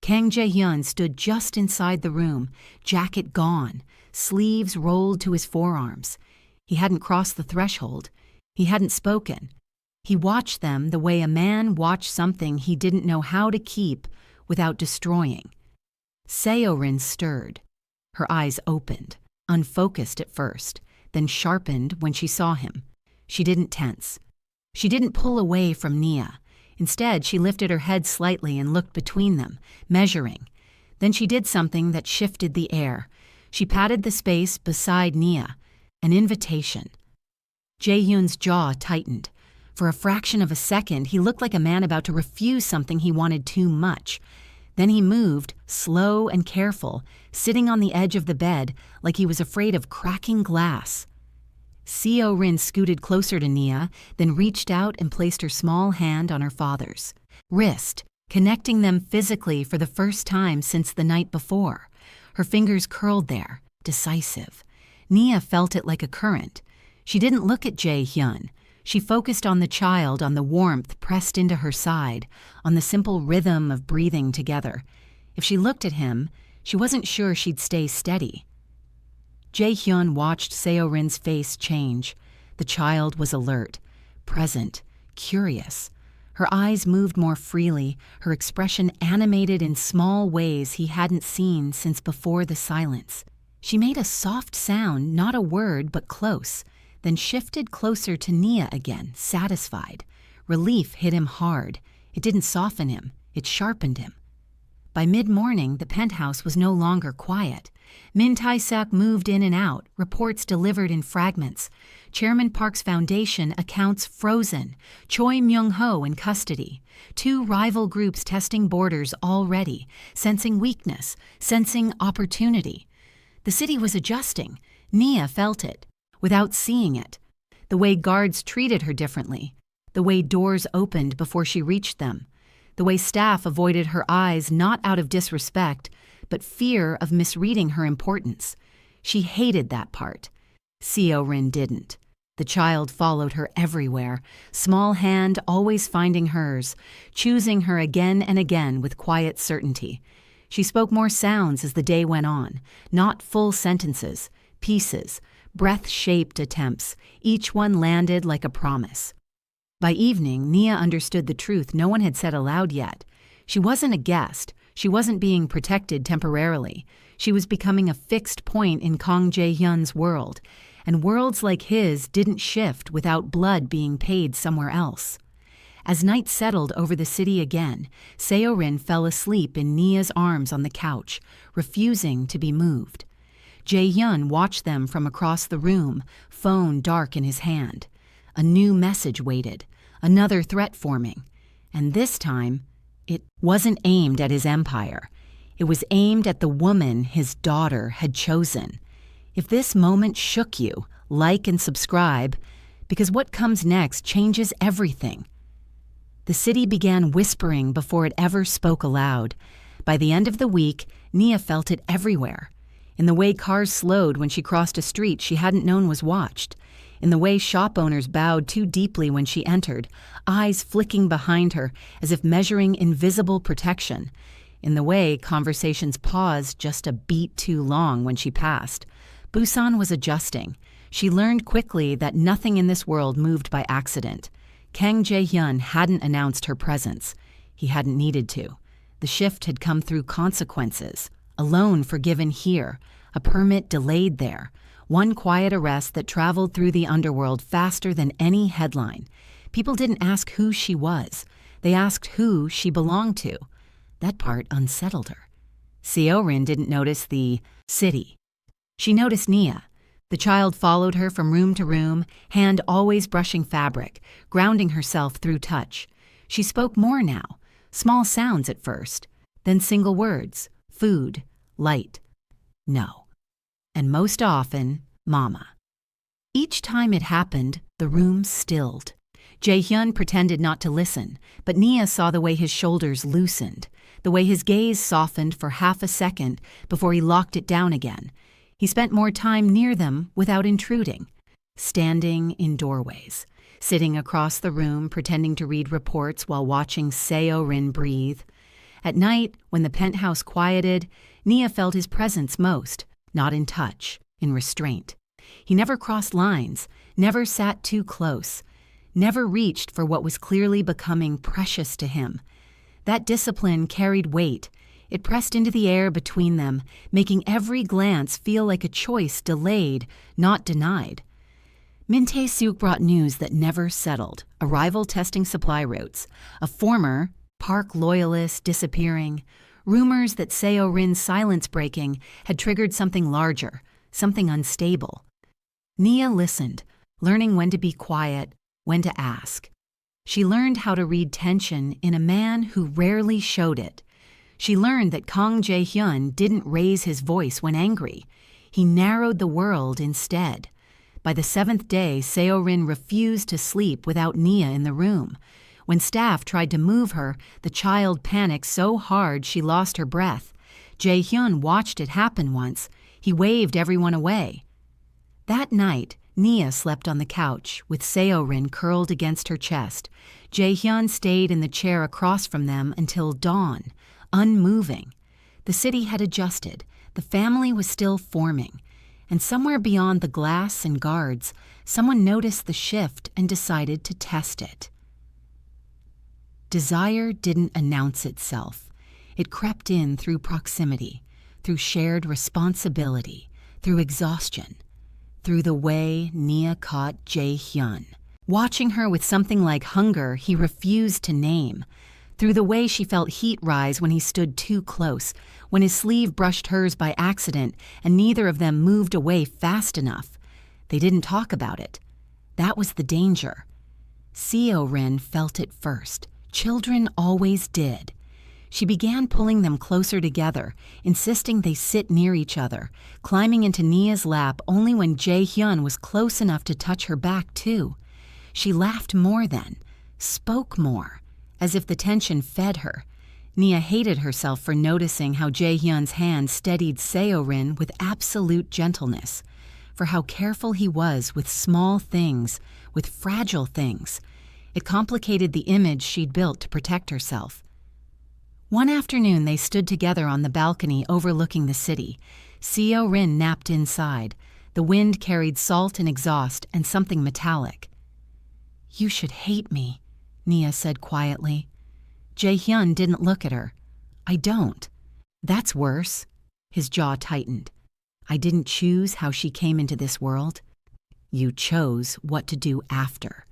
Kang Jae-hyun stood just inside the room, jacket gone, sleeves rolled to his forearms. He hadn't crossed the threshold. He hadn't spoken. He watched them the way a man watched something he didn't know how to keep without destroying. Seo-rin stirred. Her eyes opened, unfocused at first, then sharpened when she saw him. She didn't tense. She didn't pull away from Nia. Instead, she lifted her head slightly and looked between them, measuring. Then she did something that shifted the air. She patted the space beside Nia, an invitation. Jae-hyun's jaw tightened. For a fraction of a second, he looked like a man about to refuse something he wanted too much. Then he moved, slow and careful, sitting on the edge of the bed like he was afraid of cracking glass. Seo-rin scooted closer to Nia, then reached out and placed her small hand on her father's wrist, connecting them physically for the first time since the night before. Her fingers curled there, decisive. Nia felt it like a current. She didn't look at Jae-hyun. She focused on the child, on the warmth pressed into her side, on the simple rhythm of breathing together. If she looked at him, she wasn't sure she'd stay steady. Jae-hyun watched Seo-rin's face change. The child was alert, present, curious. Her eyes moved more freely, her expression animated in small ways he hadn't seen since before the silence. She made a soft sound, not a word, but close, then shifted closer to Nia again, satisfied. Relief hit him hard. It didn't soften him, it sharpened him. By mid-morning, the penthouse was no longer quiet. Min Tae-sak moved in and out, reports delivered in fragments. Chairman Park's foundation accounts frozen. Choi Myung-ho in custody. 2 rival groups testing borders already, sensing weakness, sensing opportunity. The city was adjusting. Nia felt it, without seeing it. The way guards treated her differently. The way doors opened before she reached them. The way staff avoided her eyes not out of disrespect, but fear of misreading her importance. She hated that part. Seo-rin didn't. The child followed her everywhere, small hand always finding hers, choosing her again and again with quiet certainty. She spoke more sounds as the day went on, not full sentences, pieces, breath-shaped attempts, each one landed like a promise. By evening, Nia understood the truth no one had said aloud yet. She wasn't a guest. She wasn't being protected temporarily. She was becoming a fixed point in Kang Jae-hyun's world, and worlds like his didn't shift without blood being paid somewhere else. As night settled over the city again, Seo-rin fell asleep in Nia's arms on the couch, refusing to be moved. Jae-hyun watched them from across the room, phone dark in his hand. A new message waited, another threat forming, and this time, it wasn't aimed at his empire. It was aimed at the woman his daughter had chosen. If this moment shook you, like and subscribe, because what comes next changes everything. The city began whispering before it ever spoke aloud. By the end of the week, Nia felt it everywhere. In the way cars slowed when she crossed a street she hadn't known was watched. In the way shop owners bowed too deeply when she entered, eyes flicking behind her as if measuring invisible protection. In the way conversations paused just a beat too long when she passed. Busan was adjusting. She learned quickly that nothing in this world moved by accident. Kang Jae-hyun hadn't announced her presence. He hadn't needed to. The shift had come through consequences. A loan forgiven here, a permit delayed there, one quiet arrest that traveled through the underworld faster than any headline. People didn't ask who she was. They asked who she belonged to. That part unsettled her. Seo-rin didn't notice the city. She noticed Nia. The child followed her from room to room, hand always brushing fabric, grounding herself through touch. She spoke more now, small sounds at first, then single words, food, light, no. And most often, mama. Each time it happened, the room stilled. Jae-hyun pretended not to listen, but Nia saw the way his shoulders loosened, the way his gaze softened for half a second before he locked it down again. He spent more time near them without intruding, standing in doorways, sitting across the room pretending to read reports while watching Seo-rin breathe. At night, when the penthouse quieted, Nia felt his presence most, not in touch, in restraint. He never crossed lines, never sat too close, never reached for what was clearly becoming precious to him. That discipline carried weight. It pressed into the air between them, making every glance feel like a choice delayed, not denied. Min Tae-seok brought news that never settled, a rival testing supply routes, a former Park loyalist disappearing, rumors that Seo-rin's silence breaking had triggered something larger, something unstable. Nia listened, learning when to be quiet, when to ask. She learned how to read tension in a man who rarely showed it. She learned that Kang Jae-hyun didn't raise his voice when angry. He narrowed the world instead. By the 7th day, Seo-rin refused to sleep without Nia in the room. When staff tried to move her, the child panicked so hard she lost her breath. Jae-hyun watched it happen once. He waved everyone away. That night, Nia slept on the couch, with Seo-rin curled against her chest. Jae-hyun stayed in the chair across from them until dawn, unmoving. The city had adjusted. The family was still forming. And somewhere beyond the glass and guards, someone noticed the shift and decided to test it. Desire didn't announce itself. It crept in through proximity, through shared responsibility, through exhaustion, through the way Nia caught Jae-hyun. Watching her with something like hunger he refused to name, through the way she felt heat rise when he stood too close, when his sleeve brushed hers by accident and neither of them moved away fast enough. They didn't talk about it. That was the danger. Seo-rin felt it first. Children always did. She began pulling them closer together, insisting they sit near each other, climbing into Nia's lap only when Jae-hyun was close enough to touch her back too. She laughed more then, spoke more, as if the tension fed her. Nia hated herself for noticing how Jae-hyun's hand steadied Seo-rin with absolute gentleness, for how careful he was with small things, with fragile things. It complicated the image she'd built to protect herself. One afternoon they stood together on the balcony overlooking the city. Seo-rin napped inside. The wind carried salt and exhaust and something metallic. "You should hate me," Nia said quietly. Jae-hyun didn't look at her. "I don't." "That's worse." His jaw tightened. "I didn't choose how she came into this world. You chose what to do after."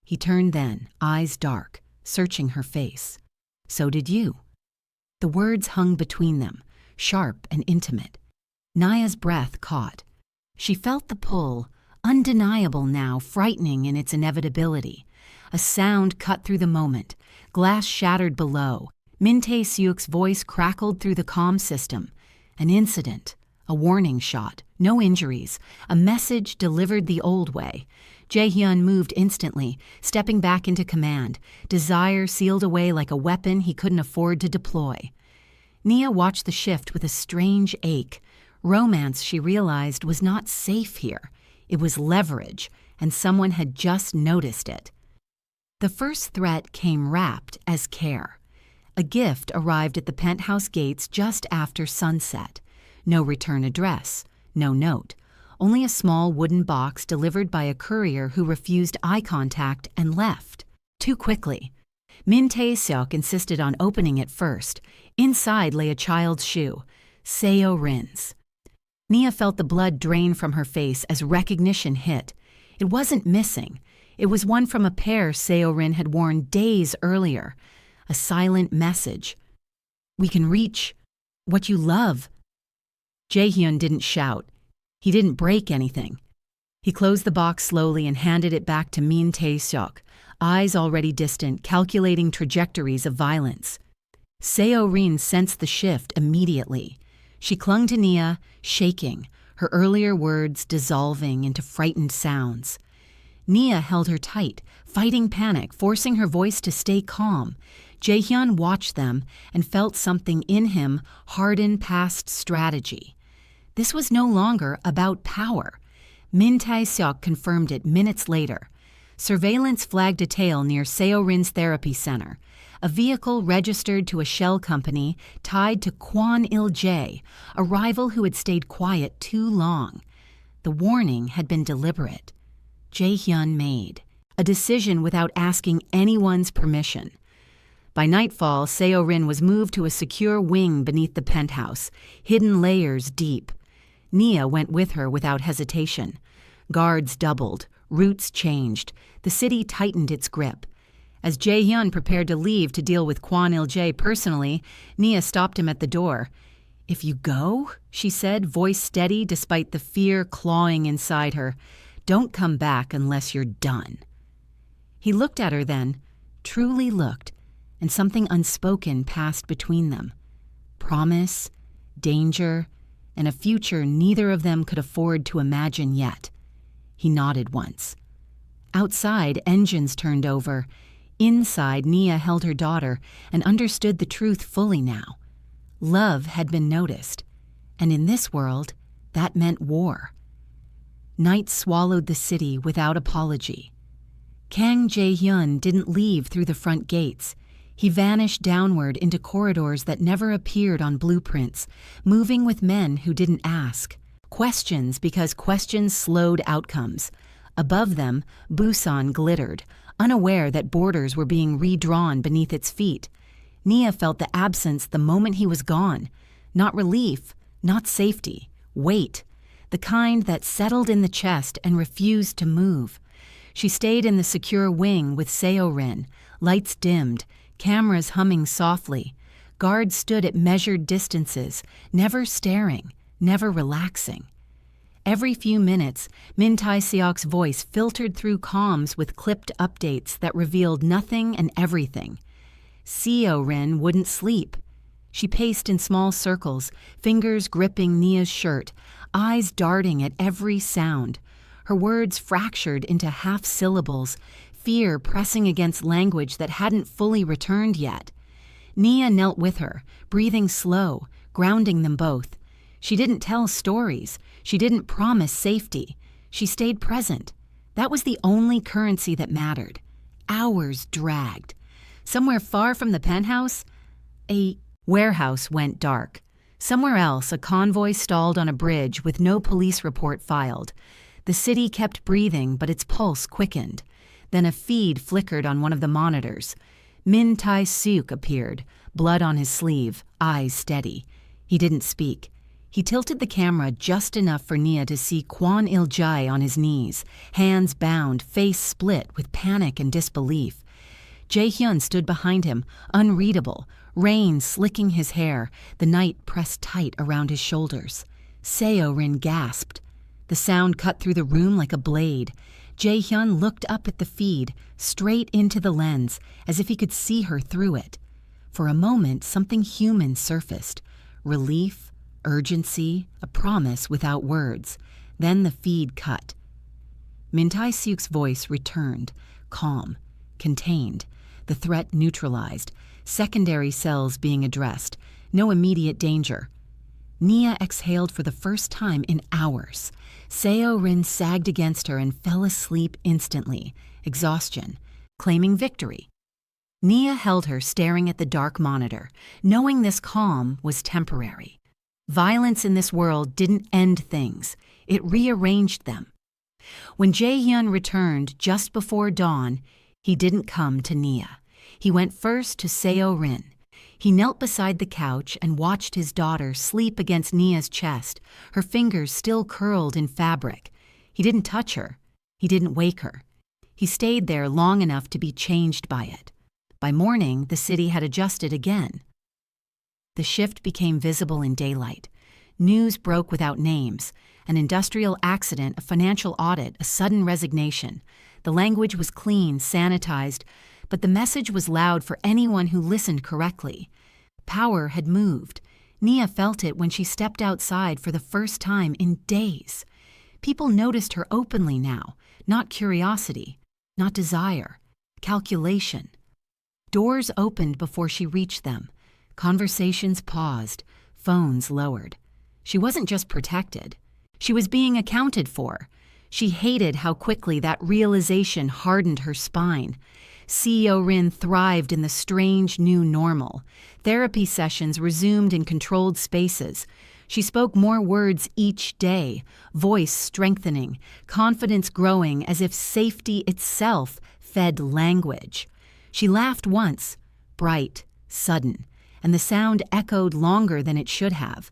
He turned then, eyes dark, searching her face. "So did you." The words hung between them, sharp and intimate. Nia's breath caught. She felt the pull, undeniable now, frightening in its inevitability. A sound cut through the moment. Glass shattered below. Min Tae-seok's voice crackled through the comm system. An incident, a warning shot, no injuries, a message delivered the old way. Jae-hyun moved instantly, stepping back into command, desire sealed away like a weapon he couldn't afford to deploy. Nia watched the shift with a strange ache. Romance, she realized, was not safe here. It was leverage, and someone had just noticed it. The first threat came wrapped as care. A gift arrived at the penthouse gates just after sunset. No return address, no note, only a small wooden box delivered by a courier who refused eye contact and left. Too quickly. Min Tae-seok insisted on opening it first. Inside lay a child's shoe, Seo-rin's. Nia felt the blood drain from her face as recognition hit. It wasn't missing. It was one from a pair Seo-rin had worn days earlier. A silent message. "We can reach what you love." Jae-hyun didn't shout. He didn't break anything. He closed the box slowly and handed it back to Min Tae-seok, eyes already distant, calculating trajectories of violence. Seo-rin sensed the shift immediately. She clung to Nia, shaking, her earlier words dissolving into frightened sounds. Nia held her tight, fighting panic, forcing her voice to stay calm. Jae-hyun watched them and felt something in him harden past strategy. This was no longer about power. Min Tae-seok confirmed it minutes later. Surveillance flagged a tail near Seo-rin's therapy center, a vehicle registered to a shell company tied to Kwon Il-jae, a rival who had stayed quiet too long. The warning had been deliberate. Jae-hyun made a decision without asking anyone's permission. By nightfall, Seo-rin was moved to a secure wing beneath the penthouse, hidden layers deep. Nia went with her without hesitation. Guards doubled, routes changed, the city tightened its grip. As Jae-hyun prepared to leave to deal with Kwon Il-jae personally, Nia stopped him at the door. "If you go," she said, voice steady despite the fear clawing inside her, "don't come back unless you're done." He looked at her then, truly looked, and something unspoken passed between them. Promise, danger, and a future neither of them could afford to imagine yet. He nodded once. Outside, engines turned over. Inside, Nia held her daughter and understood the truth fully now. Love had been noticed, and in this world, that meant war. Night swallowed the city without apology. Kang Jae-hyun didn't leave through the front gates. He vanished downward into corridors that never appeared on blueprints, moving with men who didn't ask. Questions because questions slowed outcomes. Above them, Busan glittered, unaware that borders were being redrawn beneath its feet. Nia felt the absence the moment he was gone. Not relief, not safety, weight, the kind that settled in the chest and refused to move. She stayed in the secure wing with Seo-rin, lights dimmed, cameras humming softly. Guards stood at measured distances, never staring, never relaxing. Every few minutes, Min Tae-seok's voice filtered through comms with clipped updates that revealed nothing and everything. Seo-rin wouldn't sleep. She paced in small circles, fingers gripping Nia's shirt, eyes darting at every sound. Her words fractured into half-syllables, fear pressing against language that hadn't fully returned yet. Nia knelt with her, breathing slow, grounding them both. She didn't tell stories. She didn't promise safety. She stayed present. That was the only currency that mattered. Hours dragged. Somewhere far from the penthouse, a warehouse went dark. Somewhere else, a convoy stalled on a bridge with no police report filed. The city kept breathing, but its pulse quickened. Then a feed flickered on one of the monitors. Min Tae-seok appeared, blood on his sleeve, eyes steady. He didn't speak. He tilted the camera just enough for Nia to see Kwon Il-jae on his knees, hands bound, face split with panic and disbelief. Jae-hyun stood behind him, unreadable, rain slicking his hair, the night pressed tight around his shoulders. Seo-rin gasped. The sound cut through the room like a blade. Jae-hyun looked up at the feed, straight into the lens, as if he could see her through it. For a moment, something human surfaced. Relief, urgency, a promise without words. Then the feed cut. Min Tai-seok's voice returned, calm, contained, the threat neutralized, secondary cells being addressed, no immediate danger. Nia exhaled for the first time in hours. Seo-rin sagged against her and fell asleep instantly, exhaustion, claiming victory. Nia held her staring at the dark monitor, knowing this calm was temporary. Violence in this world didn't end things, it rearranged them. When Jae-hyun returned just before dawn, he didn't come to Nia. He went first to Seo-rin. He knelt beside the couch and watched his daughter sleep against Nia's chest, her fingers still curled in fabric. He didn't touch her. He didn't wake her. He stayed there long enough to be changed by it. By morning, the city had adjusted again. The shift became visible in daylight. News broke without names. An industrial accident, a financial audit, a sudden resignation. The language was clean, sanitized, but the message was loud for anyone who listened correctly. Power had moved. Nia felt it when she stepped outside for the first time in days. People noticed her openly now, not curiosity, not desire, calculation. Doors opened before she reached them. Conversations paused, phones lowered. She wasn't just protected. She was being accounted for. She hated how quickly that realization hardened her spine. Seo-rin thrived in the strange new normal. Therapy sessions resumed in controlled spaces. She spoke more words each day, voice strengthening, confidence growing as if safety itself fed language. She laughed once, bright, sudden, and the sound echoed longer than it should have.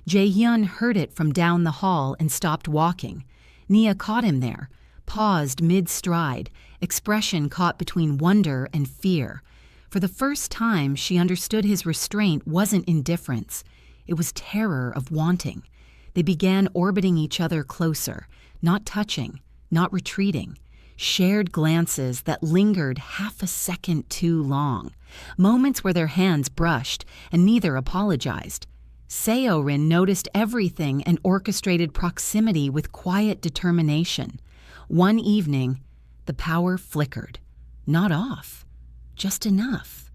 Jae-hyun heard it from down the hall and stopped walking. Nia caught him there, paused mid-stride, expression caught between wonder and fear. For the first time, she understood his restraint wasn't indifference. It was terror of wanting. They began orbiting each other closer, not touching, not retreating. Shared glances that lingered half a second too long. Moments where their hands brushed, and neither apologized. Seo-rin noticed everything and orchestrated proximity with quiet determination. One evening, the power flickered. Not off, just enough.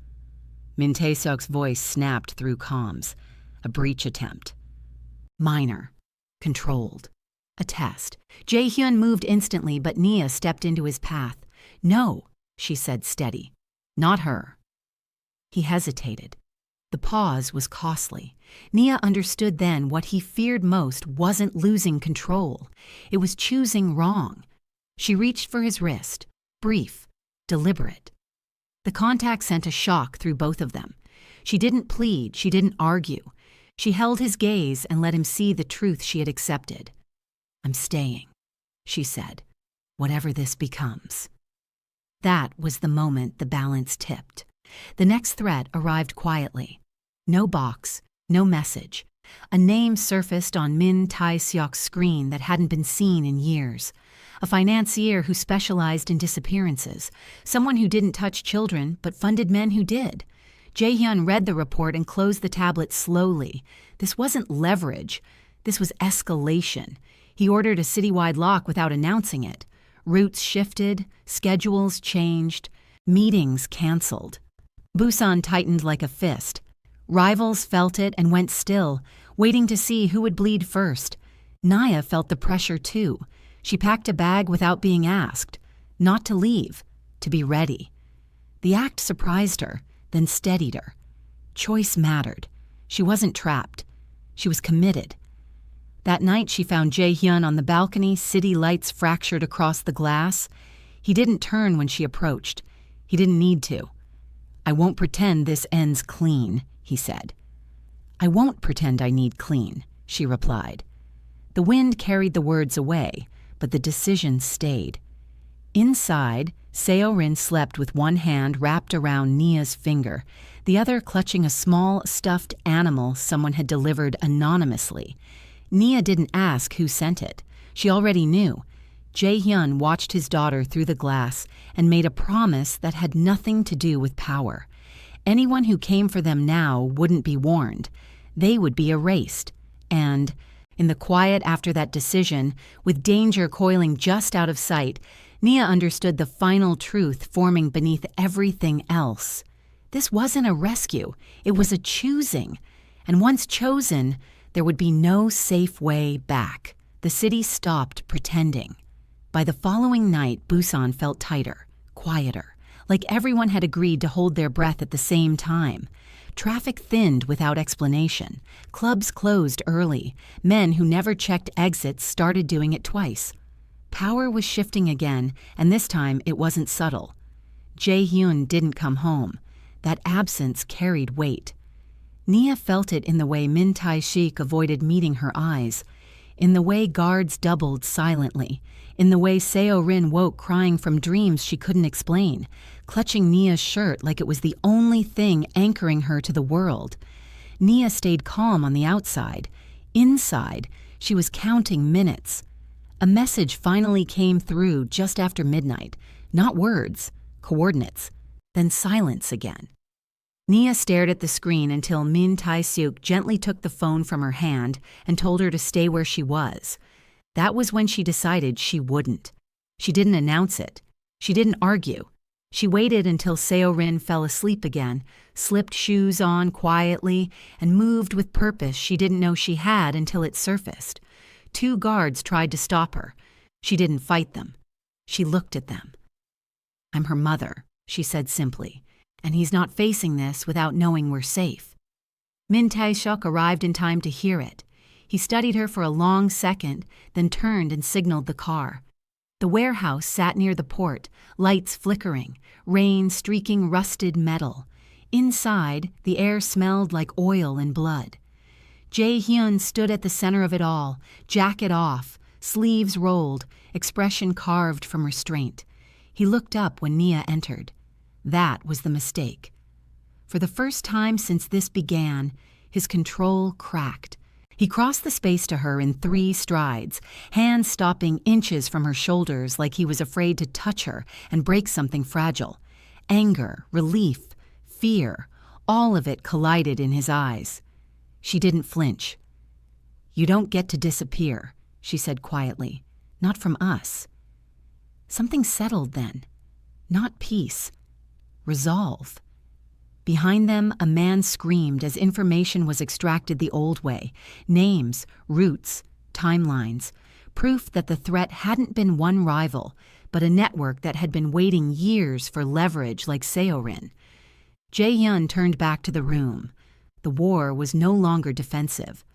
Min Tae-seok's voice snapped through comms. A breach attempt. Minor. Controlled. A test. Jae-hyun moved instantly, but Nia stepped into his path. No, she said steady. Not her. He hesitated. The pause was costly. Nia understood then what he feared most wasn't losing control. It was choosing wrong. She reached for his wrist, brief, deliberate. The contact sent a shock through both of them. She didn't plead, she didn't argue. She held his gaze and let him see the truth she had accepted. I'm staying, she said, whatever this becomes. That was the moment the balance tipped. The next threat arrived quietly. No box, no message. A name surfaced on Min Tai-seok's screen that hadn't been seen in years. A financier who specialized in disappearances. Someone who didn't touch children but funded men who did. Jae-hyun read the report and closed the tablet slowly. This wasn't leverage. This was escalation. He ordered a citywide lock without announcing it. Routes shifted, schedules changed, meetings canceled. Busan tightened like a fist. Rivals felt it and went still, waiting to see who would bleed first. Nia felt the pressure too. She packed a bag without being asked. Not to leave, to be ready. The act surprised her, then steadied her. Choice mattered. She wasn't trapped. She was committed. That night she found Jae-hyun on the balcony, city lights fractured across the glass. He didn't turn when she approached. He didn't need to. I won't pretend this ends clean, he said. I won't pretend I need clean, she replied. The wind carried the words away, but the decision stayed. Inside, Seo-rin slept with one hand wrapped around Nia's finger, the other clutching a small, stuffed animal someone had delivered anonymously. Nia didn't ask who sent it. She already knew. Jae-hyun watched his daughter through the glass and made a promise that had nothing to do with power. Anyone who came for them now wouldn't be warned. They would be erased. And In the quiet after that decision, with danger coiling just out of sight, Nia understood the final truth forming beneath everything else. This wasn't a rescue, it was a choosing. And once chosen, there would be no safe way back. The city stopped pretending. By the following night, Busan felt tighter, quieter, like everyone had agreed to hold their breath at the same time. Traffic thinned without explanation. Clubs closed early. Men who never checked exits started doing it twice. Power was shifting again, and this time it wasn't subtle. Jae-hyun didn't come home. That absence carried weight. Nia felt it in the way Min Tae-shik avoided meeting her eyes, in the way guards doubled silently, in the way Seo-rin woke crying from dreams she couldn't explain, clutching Nia's shirt like it was the only thing anchoring her to the world. Nia stayed calm on the outside. Inside, she was counting minutes. A message finally came through just after midnight. Not words, coordinates, then silence again. Nia stared at the screen until Min Tae-seok gently took the phone from her hand and told her to stay where she was. That was when she decided she wouldn't. She didn't announce it. She didn't argue. She waited until Seo-rin fell asleep again, slipped shoes on quietly, and moved with purpose she didn't know she had until it surfaced. 2 guards tried to stop her. She didn't fight them. She looked at them. "I'm her mother," she said simply, "and he's not facing this without knowing we're safe." Min Tae-seok arrived in time to hear it. He studied her for a long second, then turned and signaled the car. The warehouse sat near the port, lights flickering, rain streaking rusted metal. Inside, the air smelled like oil and blood. Jae-hyun stood at the center of it all, jacket off, sleeves rolled, expression carved from restraint. He looked up when Nia entered. That was the mistake. For the first time since this began, his control cracked. He crossed the space to her in 3 strides, hands stopping inches from her shoulders like he was afraid to touch her and break something fragile. Anger, relief, fear, all of it collided in his eyes. She didn't flinch. "You don't get to disappear," she said quietly. "Not from us." Something settled then. Not peace. Resolve. Behind them, a man screamed as information was extracted the old way. Names, routes, timelines. Proof that the threat hadn't been one rival, but a network that had been waiting years for leverage like Seo-rin. Jae-hyun turned back to the room. The war was no longer defensive.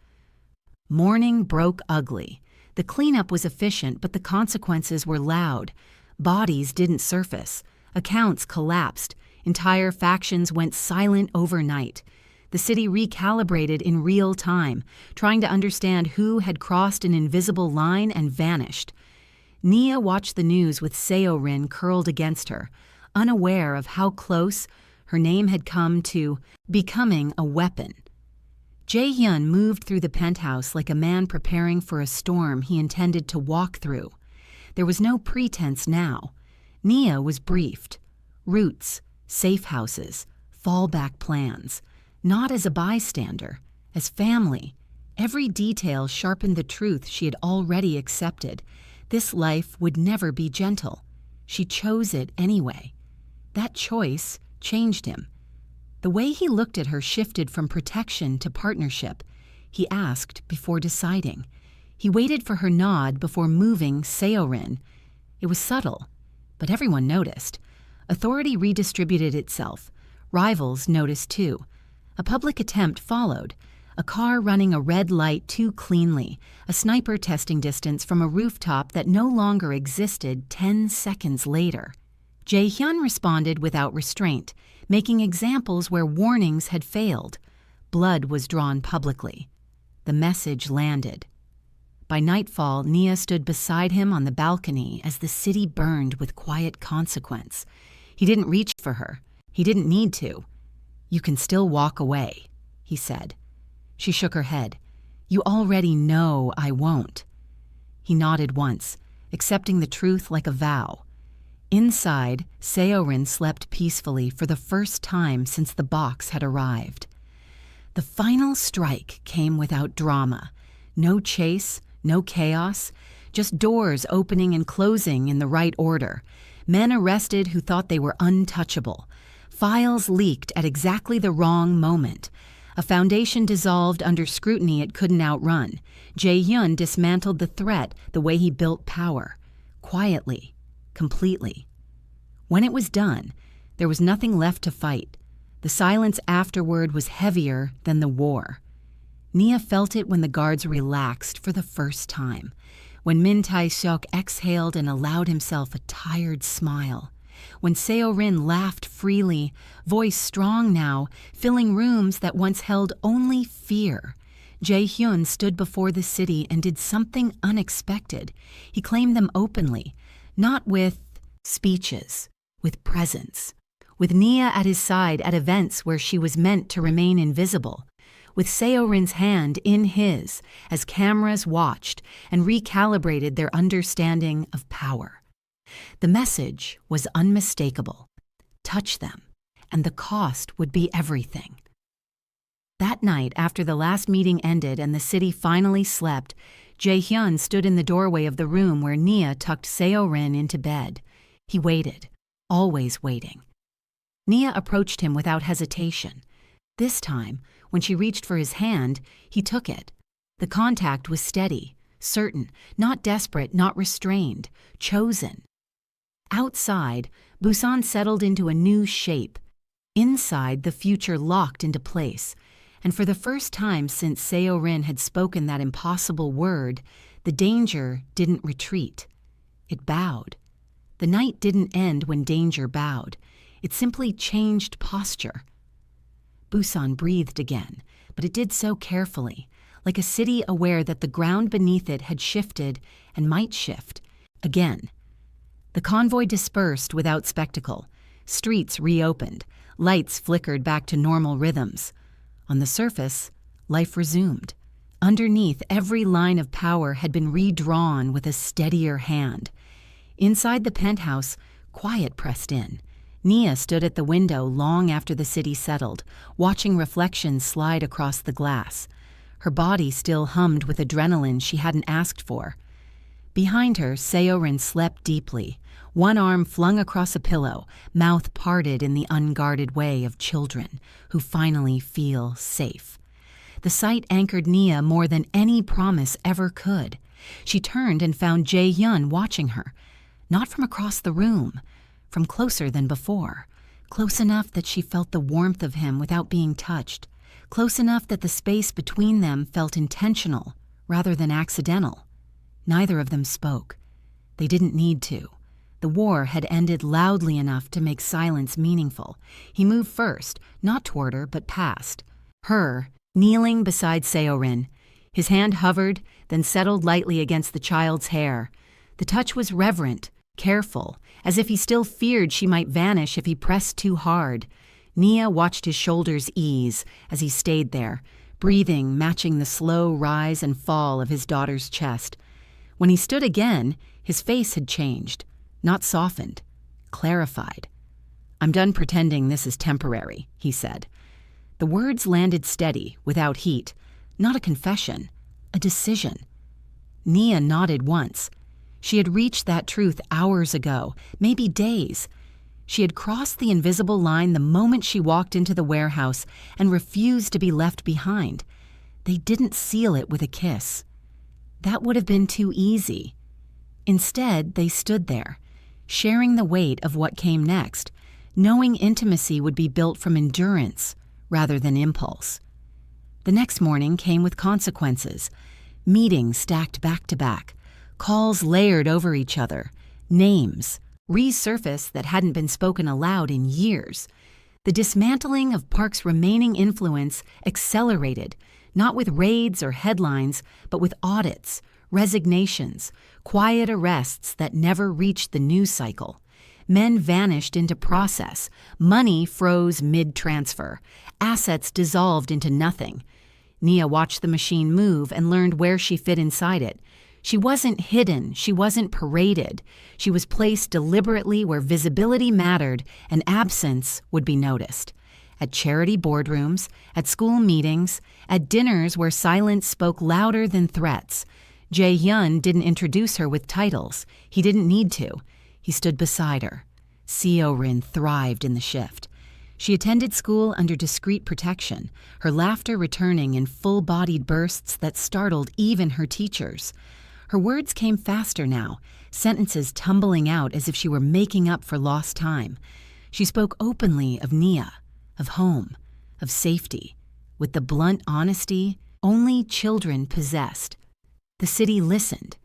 Morning broke ugly. The cleanup was efficient, but the consequences were loud. Bodies didn't surface. Accounts collapsed. Entire factions went silent overnight. The city recalibrated in real time, trying to understand who had crossed an invisible line and vanished. Nia watched the news with Seo-rin curled against her, unaware of how close her name had come to becoming a weapon. Jae-hyun moved through the penthouse like a man preparing for a storm he intended to walk through. There was no pretense now. Nia was briefed. Routes, safe houses, fallback plans. Not as a bystander, as family. Every detail sharpened the truth she had already accepted. This life would never be gentle. She chose it anyway. That choice changed him. The way he looked at her shifted from protection to partnership. He asked before deciding. He waited for her nod before moving Seo-rin. It was subtle, but everyone noticed. Authority redistributed itself. Rivals noticed too. A public attempt followed. A car running a red light too cleanly. A sniper testing distance from a rooftop that no longer existed 10 seconds later. Jae-hyun responded without restraint, making examples where warnings had failed. Blood was drawn publicly. The message landed. By nightfall, Nia stood beside him on the balcony as the city burned with quiet consequence. He didn't reach for her. He didn't need to. "You can still walk away," he said. She shook her head. "You already know I won't." He nodded once, accepting the truth like a vow. Inside, Seo-rin slept peacefully for the first time since the box had arrived. The final strike came without drama. No chase, no chaos, just doors opening and closing in the right order. Men arrested who thought they were untouchable. Files leaked at exactly the wrong moment. A foundation dissolved under scrutiny it couldn't outrun. Jae-hyun dismantled the threat the way he built power. Quietly. Completely. When it was done, there was nothing left to fight. The silence afterward was heavier than the war. Nia felt it when the guards relaxed for the first time, when Min Tae-seok exhaled and allowed himself a tired smile, when Seo-rin laughed freely, voice strong now, filling rooms that once held only fear. Jae-hyun stood before the city and did something unexpected. He claimed them openly, not with speeches, with presence, with Nia at his side at events where she was meant to remain invisible, with Seo-rin's hand in his as cameras watched and recalibrated their understanding of power. The message was unmistakable. Touch them, and the cost would be everything. That night, after the last meeting ended and the city finally slept, Jae-hyun stood in the doorway of the room where Nia tucked Seo-rin into bed. He waited, always waiting. Nia approached him without hesitation. This time, when she reached for his hand, he took it. The contact was steady, certain, not desperate, not restrained, chosen. Outside, Busan settled into a new shape. Inside, the future locked into place. And for the first time since Seo-rin had spoken that impossible word, the danger didn't retreat. It bowed. The night didn't end when danger bowed. It simply changed posture. Busan breathed again, but it did so carefully, like a city aware that the ground beneath it had shifted and might shift again. The convoy dispersed without spectacle. Streets reopened. Lights flickered back to normal rhythms. On the surface, life resumed. Underneath, every line of power had been redrawn with a steadier hand. Inside the penthouse, quiet pressed in. Nia stood at the window long after the city settled, watching reflections slide across the glass. Her body still hummed with adrenaline she hadn't asked for. Behind her, Seo-rin slept deeply, one arm flung across a pillow, mouth parted in the unguarded way of children who finally feel safe. The sight anchored Nia more than any promise ever could. She turned and found Jae-hyun watching her, not from across the room, from closer than before, close enough that she felt the warmth of him without being touched, close enough that the space between them felt intentional rather than accidental. Neither of them spoke. They didn't need to. The war had ended loudly enough to make silence meaningful. He moved first, not toward her, but past. Her, kneeling beside Seo-rin. His hand hovered, then settled lightly against the child's hair. The touch was reverent, careful, as if he still feared she might vanish if he pressed too hard. Nia watched his shoulders ease as he stayed there, breathing matching the slow rise and fall of his daughter's chest. When he stood again, his face had changed, not softened, clarified. "I'm done pretending this is temporary," he said. The words landed steady, without heat. Not a confession, a decision. Nia nodded once. She had reached that truth hours ago, maybe days. She had crossed the invisible line the moment she walked into the warehouse and refused to be left behind. They didn't seal it with a kiss. That would have been too easy. Instead, they stood there, sharing the weight of what came next, knowing intimacy would be built from endurance rather than impulse. The next morning came with consequences. Meetings stacked back to back, calls layered over each other, names resurfaced that hadn't been spoken aloud in years. The dismantling of Park's remaining influence accelerated, not with raids or headlines, but with audits, resignations, quiet arrests that never reached the news cycle. Men vanished into process, money froze mid-transfer, assets dissolved into nothing. Nia watched the machine move and learned where she fit inside it. She wasn't hidden, she wasn't paraded. She was placed deliberately where visibility mattered and absence would be noticed. at charity boardrooms, at school meetings, at dinners where silence spoke louder than threats. Jae-hyun didn't introduce her with titles. He didn't need to. He stood beside her. Seo-rin thrived in the shift. She attended school under discreet protection, her laughter returning in full-bodied bursts that startled even her teachers. Her words came faster now, sentences tumbling out as if she were making up for lost time. She spoke openly of Nia, of home, of safety, with the blunt honesty only children possessed. The city listened,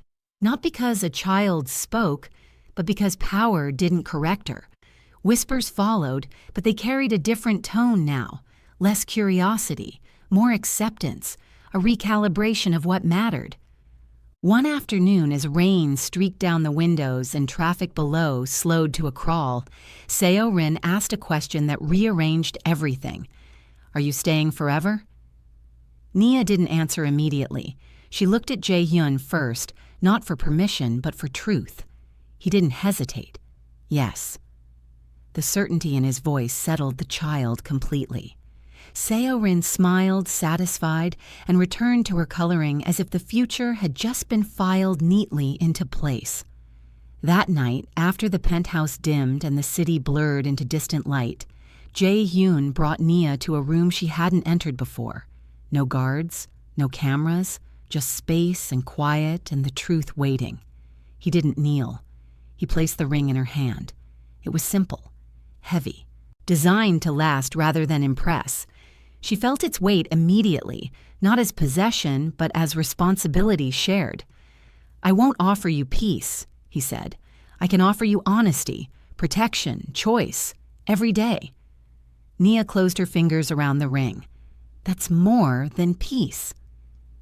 not because a child spoke, but because power didn't correct her. Whispers followed, but they carried a different tone now, less curiosity, more acceptance, a recalibration of what mattered. One afternoon, as rain streaked down the windows and traffic below slowed to a crawl, Seo-rin asked a question that rearranged everything. "Are you staying forever?" Nia didn't answer immediately. She looked at Jae-hyun first, not for permission, but for truth. He didn't hesitate. Yes. The certainty in his voice settled the child completely. Seo-rin smiled, satisfied, and returned to her coloring as if the future had just been filed neatly into place. That night, after the penthouse dimmed and the city blurred into distant light, Jae-hyun brought Nia to a room she hadn't entered before. No guards, no cameras, just space and quiet and the truth waiting. He didn't kneel. He placed the ring in her hand. It was simple, heavy, designed to last rather than impress. She felt its weight immediately, not as possession, but as responsibility shared. "I won't offer you peace," he said. "I can offer you honesty, protection, choice, every day." Nia closed her fingers around the ring. "That's more than peace."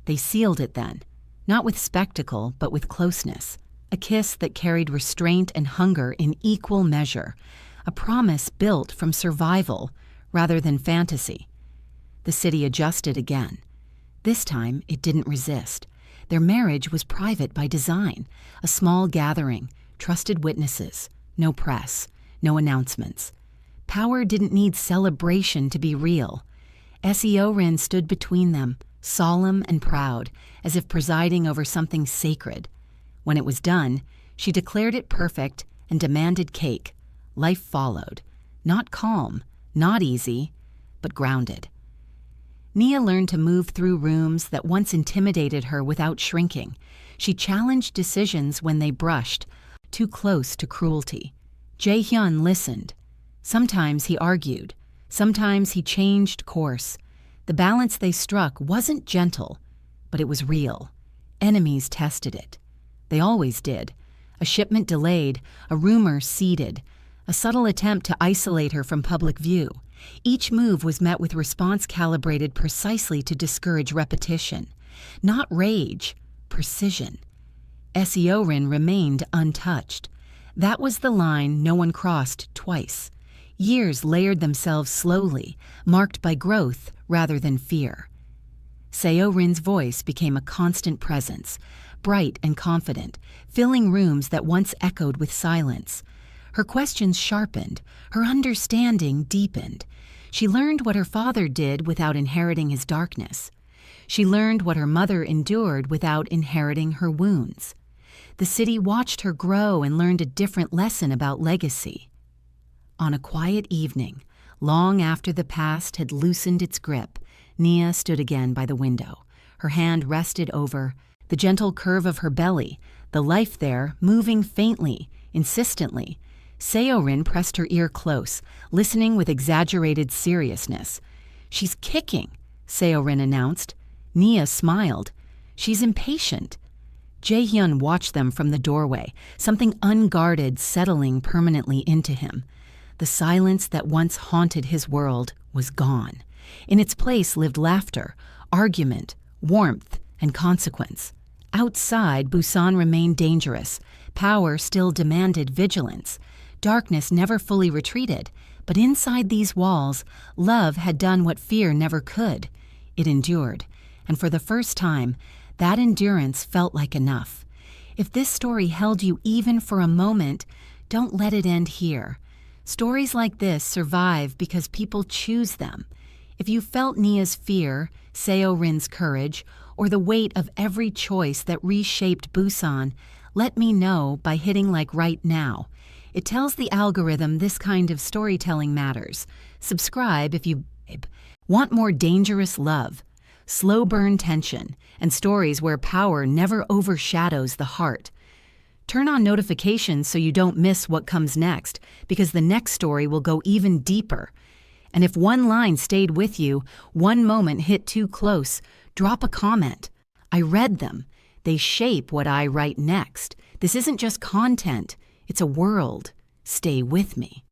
They sealed it then, not with spectacle, but with closeness. A kiss that carried restraint and hunger in equal measure. A promise built from survival rather than fantasy. The city adjusted again. This time, it didn't resist. Their marriage was private by design, a small gathering, trusted witnesses, no press, no announcements. Power didn't need celebration to be real. Seo-rin stood between them, solemn and proud, as if presiding over something sacred. When it was done, she declared it perfect and demanded cake. Life followed. Not calm, not easy, but grounded. Nia learned to move through rooms that once intimidated her without shrinking. She challenged decisions when they brushed, too close to cruelty. Jae-hyun listened. Sometimes he argued. Sometimes he changed course. The balance they struck wasn't gentle, but it was real. Enemies tested it. They always did. A shipment delayed, a rumor seeded, a subtle attempt to isolate her from public view. Each move was met with response calibrated precisely to discourage repetition. Not rage, precision. Seo-rin remained untouched. That was the line no one crossed twice. Years layered themselves slowly, marked by growth rather than fear. Seo-rin's voice became a constant presence, bright and confident, filling rooms that once echoed with silence. Her questions sharpened, her understanding deepened. She learned what her father did without inheriting his darkness. She learned what her mother endured without inheriting her wounds. The city watched her grow and learned a different lesson about legacy. On a quiet evening, long after the past had loosened its grip, Nia stood again by the window. Her hand rested over the gentle curve of her belly, the life there moving faintly, insistently. Seo-rin pressed her ear close, listening with exaggerated seriousness. "She's kicking," Seo-rin announced. Nia smiled. "She's impatient." Jae-hyun watched them from the doorway, something unguarded settling permanently into him. The silence that once haunted his world was gone. In its place lived laughter, argument, warmth, and consequence. Outside, Busan remained dangerous. Power still demanded vigilance. Darkness never fully retreated, but inside these walls, love had done what fear never could. It endured, and for the first time, that endurance felt like enough. If this story held you even for a moment, don't let it end here. Stories like this survive because people choose them. If you felt Nia's fear, Seo Rin's courage, or the weight of every choice that reshaped Busan, let me know by hitting like right now. It tells the algorithm this kind of storytelling matters. Subscribe if you want more dangerous love, slow burn tension, and stories where power never overshadows the heart. Turn on notifications so you don't miss what comes next, because the next story will go even deeper. And if one line stayed with you, one moment hit too close, drop a comment. I read them. They shape what I write next. This isn't just content, it's a world. Stay with me.